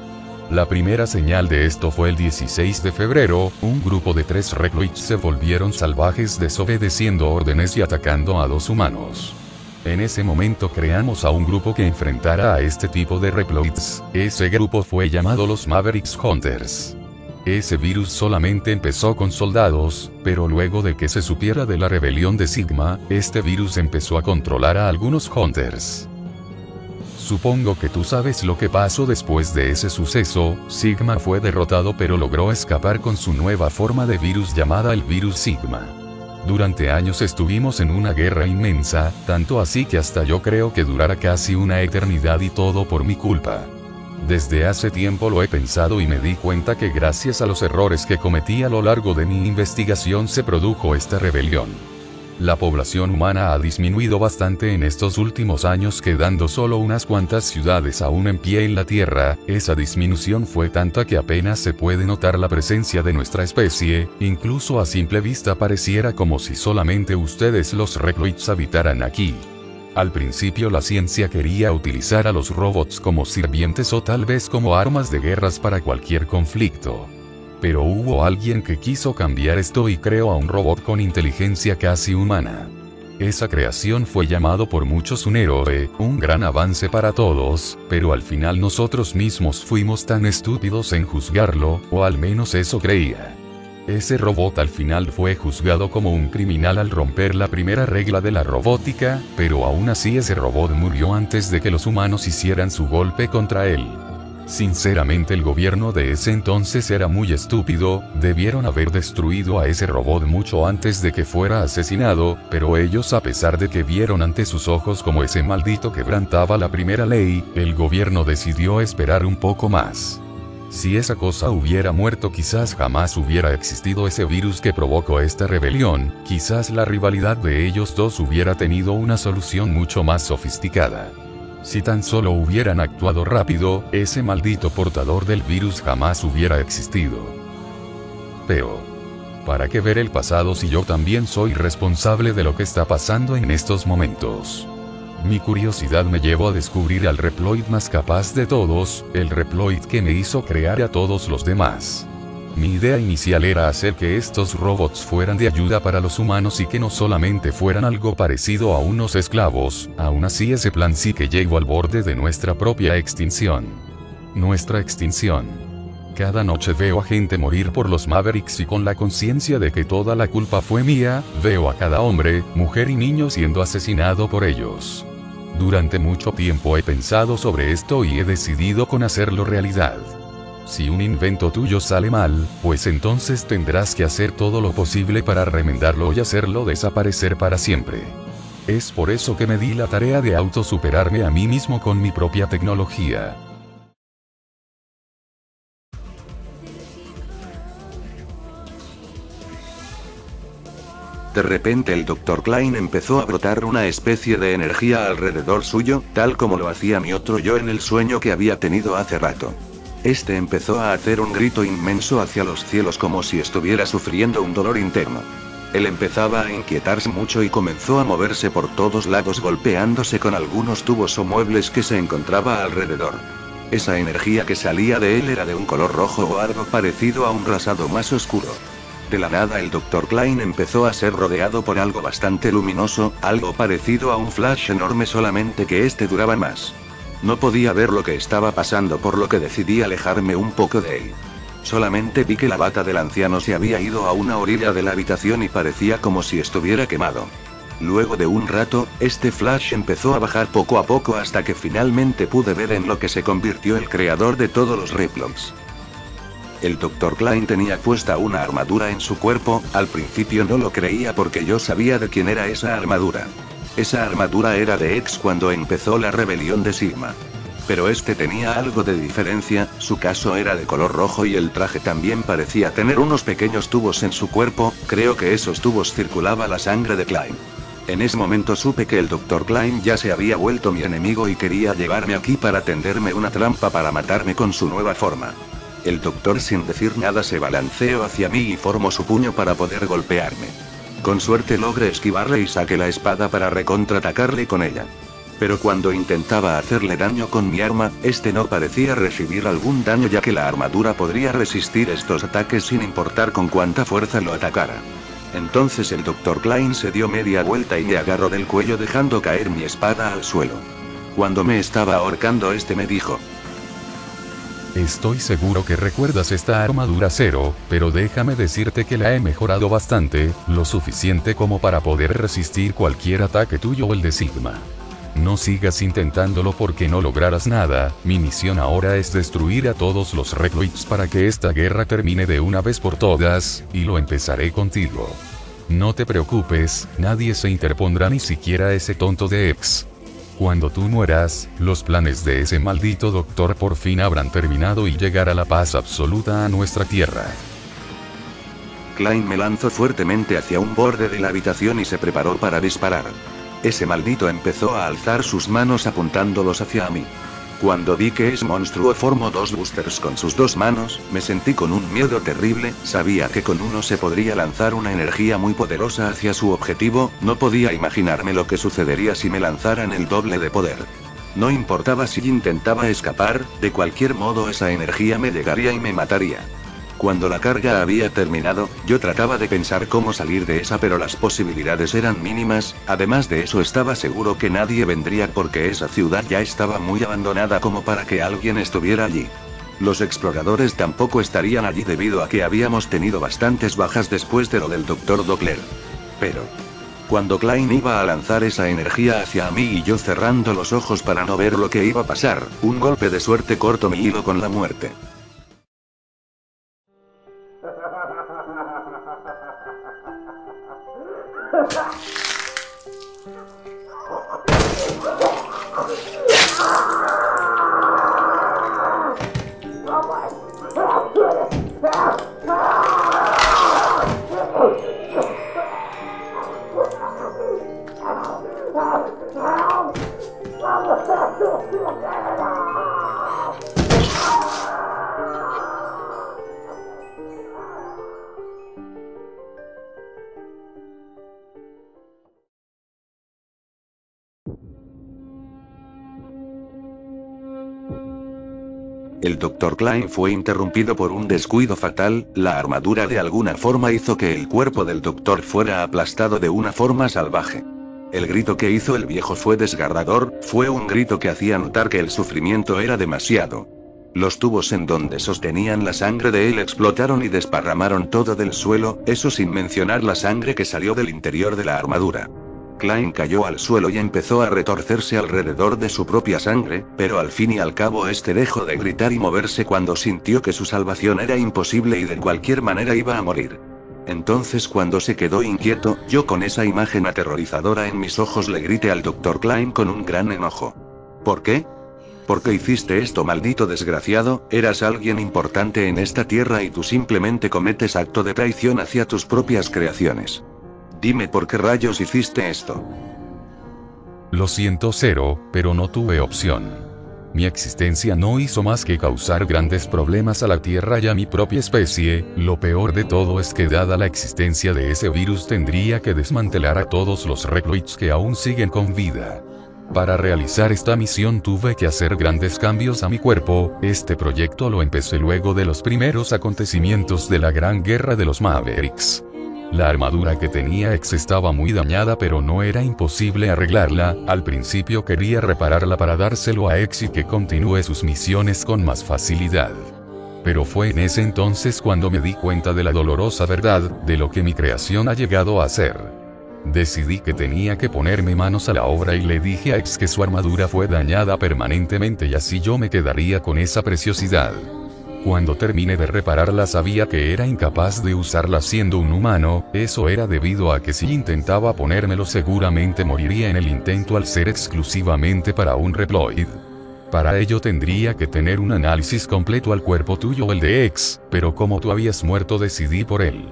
La primera señal de esto fue el 16 de febrero, un grupo de 3 Recloids se volvieron salvajes desobedeciendo órdenes y atacando a 2 humanos. En ese momento creamos a un grupo que enfrentara a este tipo de Recloids. Ese grupo fue llamado los Mavericks Hunters. Ese virus solamente empezó con soldados, pero luego de que se supiera de la rebelión de Sigma, este virus empezó a controlar a algunos Hunters. Supongo que tú sabes lo que pasó después de ese suceso. Sigma fue derrotado pero logró escapar con su nueva forma de virus llamada el virus Sigma. Durante años estuvimos en una guerra inmensa, tanto así que hasta yo creo que durará casi una eternidad y todo por mi culpa. Desde hace tiempo lo he pensado y me di cuenta que gracias a los errores que cometí a lo largo de mi investigación se produjo esta rebelión. La población humana ha disminuido bastante en estos últimos años, quedando solo unas cuantas ciudades aún en pie en la Tierra. Esa disminución fue tanta que apenas se puede notar la presencia de nuestra especie, incluso a simple vista pareciera como si solamente ustedes los Recloids habitaran aquí. Al principio la ciencia quería utilizar a los robots como sirvientes o tal vez como armas de guerras para cualquier conflicto. Pero hubo alguien que quiso cambiar esto y creó a un robot con inteligencia casi humana. Esa creación fue llamado por muchos un héroe, un gran avance para todos, pero al final nosotros mismos fuimos tan estúpidos en juzgarlo, o al menos eso creía. Ese robot al final fue juzgado como un criminal al romper la primera regla de la robótica, pero aún así ese robot murió antes de que los humanos hicieran su golpe contra él. Sinceramente el gobierno de ese entonces era muy estúpido, debieron haber destruido a ese robot mucho antes de que fuera asesinado, pero ellos, a pesar de que vieron ante sus ojos como ese maldito quebrantaba la primera ley, el gobierno decidió esperar un poco más. Si esa cosa hubiera muerto, quizás jamás hubiera existido ese virus que provocó esta rebelión, quizás la rivalidad de ellos dos hubiera tenido una solución mucho más sofisticada. Si tan solo hubieran actuado rápido, ese maldito portador del virus jamás hubiera existido. Pero, ¿para qué ver el pasado si yo también soy responsable de lo que está pasando en estos momentos? Mi curiosidad me llevó a descubrir al Reploid más capaz de todos, el Reploid que me hizo crear a todos los demás. Mi idea inicial era hacer que estos robots fueran de ayuda para los humanos y que no solamente fueran algo parecido a unos esclavos, aún así ese plan sí que llegó al borde de nuestra propia extinción. Nuestra extinción. Cada noche veo a gente morir por los Mavericks y con la conciencia de que toda la culpa fue mía, veo a cada hombre, mujer y niño siendo asesinado por ellos. Durante mucho tiempo he pensado sobre esto y he decidido con hacerlo realidad. Si un invento tuyo sale mal, pues entonces tendrás que hacer todo lo posible para remendarlo y hacerlo desaparecer para siempre. Es por eso que me di la tarea de autosuperarme a mí mismo con mi propia tecnología. De repente el Dr. Klein empezó a brotar una especie de energía alrededor suyo, tal como lo hacía mi otro yo en el sueño que había tenido hace rato. Este empezó a hacer un grito inmenso hacia los cielos como si estuviera sufriendo un dolor interno. Él empezaba a inquietarse mucho y comenzó a moverse por todos lados golpeándose con algunos tubos o muebles que se encontraba alrededor. Esa energía que salía de él era de un color rojo o algo parecido a un rosado más oscuro. De la nada el Dr. Klein empezó a ser rodeado por algo bastante luminoso, algo parecido a un flash enorme, solamente que este duraba más. No podía ver lo que estaba pasando, por lo que decidí alejarme un poco de él. Solamente vi que la bata del anciano se había ido a una orilla de la habitación y parecía como si estuviera quemado. Luego de un rato, este flash empezó a bajar poco a poco hasta que finalmente pude ver en lo que se convirtió el creador de todos los Reploids. El Dr. Klein tenía puesta una armadura en su cuerpo. Al principio no lo creía porque yo sabía de quién era esa armadura. Esa armadura era de X cuando empezó la rebelión de Sigma. Pero este tenía algo de diferencia, su casco era de color rojo y el traje también parecía tener unos pequeños tubos en su cuerpo, creo que esos tubos circulaba la sangre de Klein. En ese momento supe que el Dr. Klein ya se había vuelto mi enemigo y quería llevarme aquí para tenderme una trampa para matarme con su nueva forma. El doctor, sin decir nada, se balanceó hacia mí y formó su puño para poder golpearme. Con suerte logré esquivarle y saqué la espada para recontraatacarle con ella. Pero cuando intentaba hacerle daño con mi arma, este no parecía recibir algún daño, ya que la armadura podría resistir estos ataques sin importar con cuánta fuerza lo atacara. Entonces el Dr. Klein se dio media vuelta y me agarró del cuello dejando caer mi espada al suelo. Cuando me estaba ahorcando, este me dijo: Estoy seguro que recuerdas esta armadura Zero, pero déjame decirte que la he mejorado bastante, lo suficiente como para poder resistir cualquier ataque tuyo o el de Sigma. No sigas intentándolo porque no lograrás nada. Mi misión ahora es destruir a todos los Reploids para que esta guerra termine de una vez por todas, y lo empezaré contigo. No te preocupes, nadie se interpondrá, ni siquiera ese tonto de X. Cuando tú mueras, los planes de ese maldito doctor por fin habrán terminado y llegará la paz absoluta a nuestra tierra. Klein me lanzó fuertemente hacia un borde de la habitación y se preparó para disparar. Ese maldito empezó a alzar sus manos apuntándolos hacia mí. Cuando vi que ese monstruo formó dos boosters con sus dos manos, me sentí con un miedo terrible. Sabía que con uno se podría lanzar una energía muy poderosa hacia su objetivo. No podía imaginarme lo que sucedería si me lanzaran el doble de poder. No importaba si intentaba escapar, de cualquier modo esa energía me llegaría y me mataría. Cuando la carga había terminado, yo trataba de pensar cómo salir de esa, pero las posibilidades eran mínimas. Además de eso, estaba seguro que nadie vendría porque esa ciudad ya estaba muy abandonada como para que alguien estuviera allí. Los exploradores tampoco estarían allí debido a que habíamos tenido bastantes bajas después de lo del Dr. Doppler. Pero cuando Klein iba a lanzar esa energía hacia mí y yo cerrando los ojos para no ver lo que iba a pasar, un golpe de suerte cortó mi hilo con la muerte. El Dr. Klein fue interrumpido por un descuido fatal, la armadura de alguna forma hizo que el cuerpo del doctor fuera aplastado de una forma salvaje. El grito que hizo el viejo fue desgarrador, fue un grito que hacía notar que el sufrimiento era demasiado. Los tubos en donde sostenían la sangre de él explotaron y desparramaron todo del suelo, eso sin mencionar la sangre que salió del interior de la armadura. Klein cayó al suelo y empezó a retorcerse alrededor de su propia sangre, pero al fin y al cabo este dejó de gritar y moverse cuando sintió que su salvación era imposible y de cualquier manera iba a morir. Entonces cuando se quedó inquieto, yo con esa imagen aterrorizadora en mis ojos le grité al Dr. Klein con un gran enojo. ¿Por qué? ¿Por qué hiciste esto, maldito desgraciado? Eras alguien importante en esta tierra y tú simplemente cometes acto de traición hacia tus propias creaciones. Dime por qué rayos hiciste esto. Lo siento, Zero, pero no tuve opción. Mi existencia no hizo más que causar grandes problemas a la Tierra y a mi propia especie. Lo peor de todo es que dada la existencia de ese virus tendría que desmantelar a todos los Recloids que aún siguen con vida. Para realizar esta misión tuve que hacer grandes cambios a mi cuerpo. Este proyecto lo empecé luego de los primeros acontecimientos de la Gran Guerra de los Mavericks. La armadura que tenía X estaba muy dañada, pero no era imposible arreglarla. Al principio quería repararla para dárselo a X y que continúe sus misiones con más facilidad. Pero fue en ese entonces cuando me di cuenta de la dolorosa verdad, de lo que mi creación ha llegado a ser. Decidí que tenía que ponerme manos a la obra y le dije a X que su armadura fue dañada permanentemente y así yo me quedaría con esa preciosidad. Cuando terminé de repararla sabía que era incapaz de usarla siendo un humano, eso era debido a que si intentaba ponérmelo seguramente moriría en el intento al ser exclusivamente para un Reploid. Para ello tendría que tener un análisis completo al cuerpo tuyo o el de X, pero como tú habías muerto decidí por él.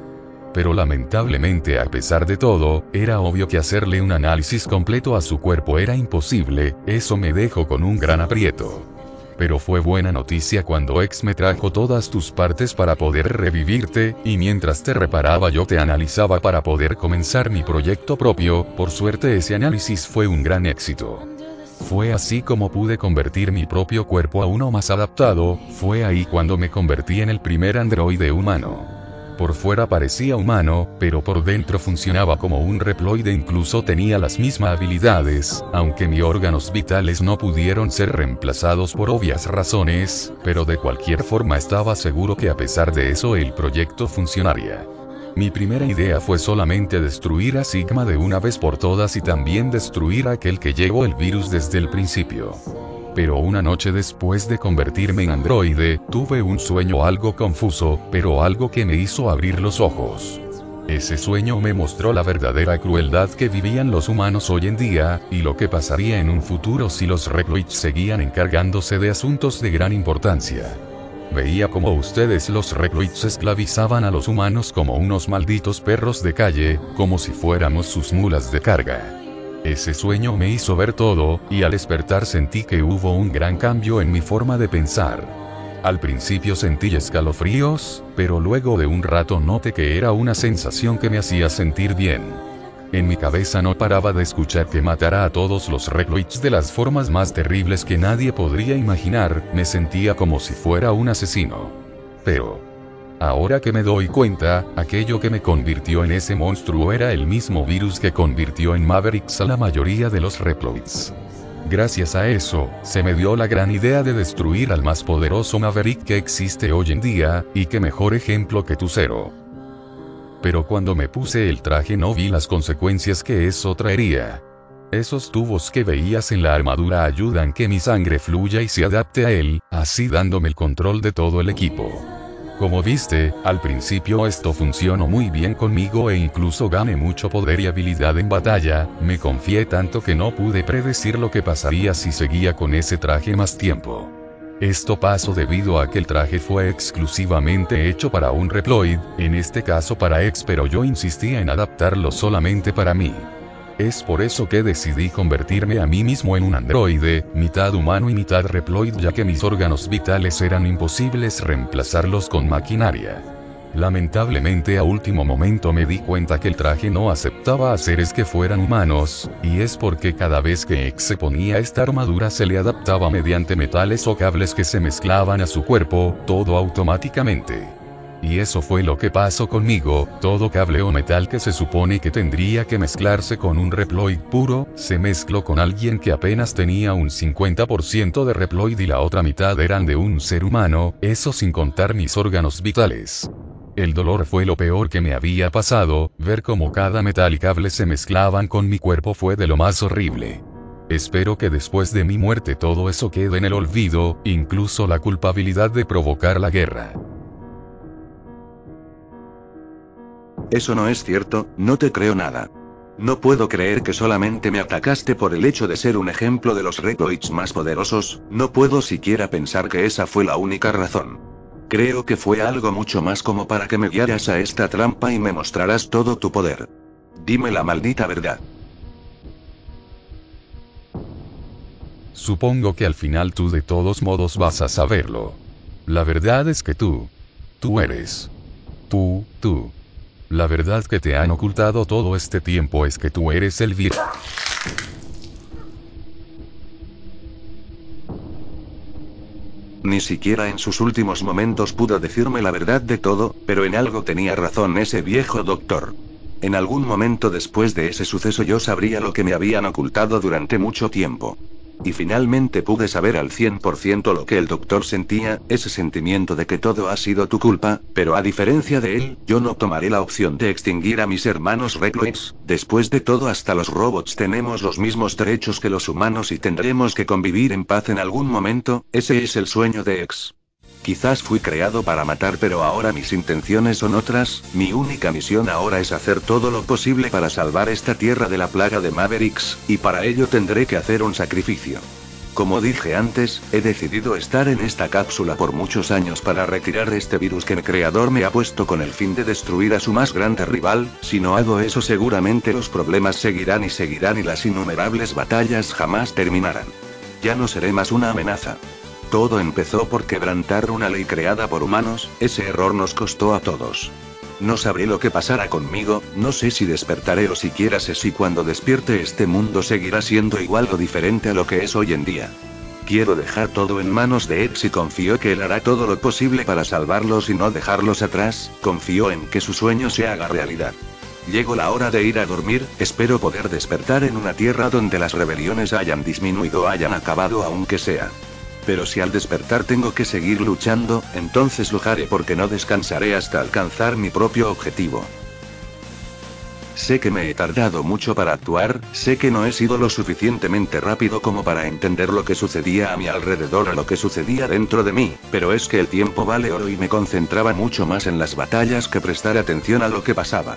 Pero lamentablemente a pesar de todo, era obvio que hacerle un análisis completo a su cuerpo era imposible, eso me dejó con un gran aprieto. Pero fue buena noticia cuando X me trajo todas tus partes para poder revivirte, y mientras te reparaba yo te analizaba para poder comenzar mi proyecto propio. Por suerte ese análisis fue un gran éxito. Fue así como pude convertir mi propio cuerpo a uno más adaptado, fue ahí cuando me convertí en el primer androide humano. Por fuera parecía humano, pero por dentro funcionaba como un Reploide, incluso tenía las mismas habilidades, aunque mis órganos vitales no pudieron ser reemplazados por obvias razones, pero de cualquier forma estaba seguro que a pesar de eso el proyecto funcionaría. Mi primera idea fue solamente destruir a Sigma de una vez por todas y también destruir a aquel que llevó el virus desde el principio. Pero una noche después de convertirme en androide, tuve un sueño algo confuso, pero algo que me hizo abrir los ojos. Ese sueño me mostró la verdadera crueldad que vivían los humanos hoy en día, y lo que pasaría en un futuro si los Reploids seguían encargándose de asuntos de gran importancia. Veía como ustedes los Reploids esclavizaban a los humanos como unos malditos perros de calle, como si fuéramos sus mulas de carga. Ese sueño me hizo ver todo, y al despertar sentí que hubo un gran cambio en mi forma de pensar. Al principio sentí escalofríos, pero luego de un rato noté que era una sensación que me hacía sentir bien. En mi cabeza no paraba de escuchar que matara a todos los Reploids de las formas más terribles que nadie podría imaginar, me sentía como si fuera un asesino. Pero ahora que me doy cuenta, aquello que me convirtió en ese monstruo era el mismo virus que convirtió en Mavericks a la mayoría de los Reploids. Gracias a eso, se me dio la gran idea de destruir al más poderoso Maverick que existe hoy en día, y qué mejor ejemplo que tu Zero. Pero cuando me puse el traje no vi las consecuencias que eso traería. Esos tubos que veías en la armadura ayudan que mi sangre fluya y se adapte a él, así dándome el control de todo el equipo. Como viste, al principio esto funcionó muy bien conmigo e incluso gané mucho poder y habilidad en batalla, me confié tanto que no pude predecir lo que pasaría si seguía con ese traje más tiempo. Esto pasó debido a que el traje fue exclusivamente hecho para un Reploid, en este caso para X, pero yo insistía en adaptarlo solamente para mí. Es por eso que decidí convertirme a mí mismo en un androide, mitad humano y mitad Reploid, ya que mis órganos vitales eran imposibles reemplazarlos con maquinaria. Lamentablemente a último momento me di cuenta que el traje no aceptaba a seres que fueran humanos, y es porque cada vez que X se ponía esta armadura se le adaptaba mediante metales o cables que se mezclaban a su cuerpo, todo automáticamente. Y eso fue lo que pasó conmigo, todo cable o metal que se supone que tendría que mezclarse con un Reploid puro, se mezcló con alguien que apenas tenía un 50% de Reploid y la otra mitad eran de un ser humano, eso sin contar mis órganos vitales. El dolor fue lo peor que me había pasado, ver cómo cada metal y cable se mezclaban con mi cuerpo fue de lo más horrible. Espero que después de mi muerte todo eso quede en el olvido, incluso la culpabilidad de provocar la guerra. Eso no es cierto, no te creo nada. No puedo creer que solamente me atacaste por el hecho de ser un ejemplo de los Reploids más poderosos, no puedo siquiera pensar que esa fue la única razón. Creo que fue algo mucho más como para que me guiaras a esta trampa y me mostraras todo tu poder. Dime la maldita verdad. Supongo que al final tú de todos modos vas a saberlo. La verdad es que tú eres. Tú. La verdad que te han ocultado todo este tiempo es que tú eres el virus. Ni siquiera en sus últimos momentos pudo decirme la verdad de todo, pero en algo tenía razón ese viejo doctor. En algún momento después de ese suceso yo sabría lo que me habían ocultado durante mucho tiempo. Y finalmente pude saber al 100% lo que el doctor sentía, ese sentimiento de que todo ha sido tu culpa, pero a diferencia de él, yo no tomaré la opción de extinguir a mis hermanos Reploids. Después de todo, hasta los robots tenemos los mismos derechos que los humanos y tendremos que convivir en paz en algún momento, ese es el sueño de X. Quizás fui creado para matar, pero ahora mis intenciones son otras, mi única misión ahora es hacer todo lo posible para salvar esta tierra de la plaga de Mavericks, y para ello tendré que hacer un sacrificio. Como dije antes, he decidido estar en esta cápsula por muchos años para retirar este virus que el creador me ha puesto con el fin de destruir a su más grande rival. Si no hago eso seguramente los problemas seguirán y las innumerables batallas jamás terminarán. Ya no seré más una amenaza. Todo empezó por quebrantar una ley creada por humanos, ese error nos costó a todos. No sabré lo que pasará conmigo, no sé si despertaré o siquiera sé si cuando despierte este mundo seguirá siendo igual o diferente a lo que es hoy en día. Quiero dejar todo en manos de X y confío que él hará todo lo posible para salvarlos y no dejarlos atrás, confío en que su sueño se haga realidad. Llegó la hora de ir a dormir, espero poder despertar en una tierra donde las rebeliones hayan disminuido o hayan acabado aunque sea. Pero si al despertar tengo que seguir luchando, entonces lo haré porque no descansaré hasta alcanzar mi propio objetivo. Sé que me he tardado mucho para actuar, sé que no he sido lo suficientemente rápido como para entender lo que sucedía a mi alrededor o lo que sucedía dentro de mí, pero es que el tiempo vale oro y me concentraba mucho más en las batallas que prestar atención a lo que pasaba.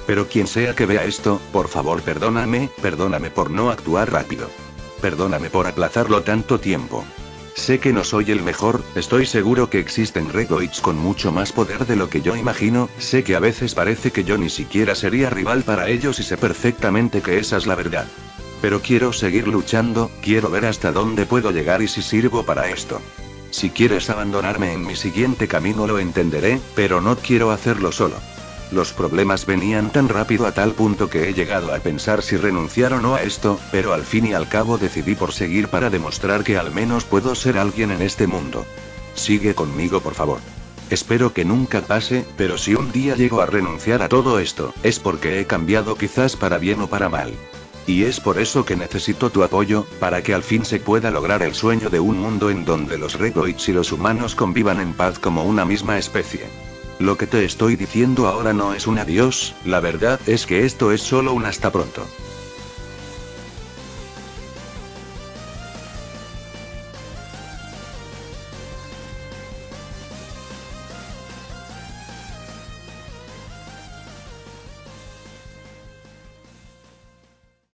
Pero quien sea que vea esto, por favor perdóname por no actuar rápido. Perdóname por aplazarlo tanto tiempo. Sé que no soy el mejor, estoy seguro que existen Reploids con mucho más poder de lo que yo imagino, sé que a veces parece que yo ni siquiera sería rival para ellos y sé perfectamente que esa es la verdad. Pero quiero seguir luchando, quiero ver hasta dónde puedo llegar y si sirvo para esto. Si quieres abandonarme en mi siguiente camino lo entenderé, pero no quiero hacerlo solo. Los problemas venían tan rápido a tal punto que he llegado a pensar si renunciar o no a esto, pero al fin y al cabo decidí por seguir para demostrar que al menos puedo ser alguien en este mundo. Sigue conmigo por favor. Espero que nunca pase, pero si un día llego a renunciar a todo esto, es porque he cambiado quizás para bien o para mal. Y es por eso que necesito tu apoyo, para que al fin se pueda lograr el sueño de un mundo en donde los Regoids y los humanos convivan en paz como una misma especie. Lo que te estoy diciendo ahora no es un adiós, la verdad es que esto es solo un hasta pronto.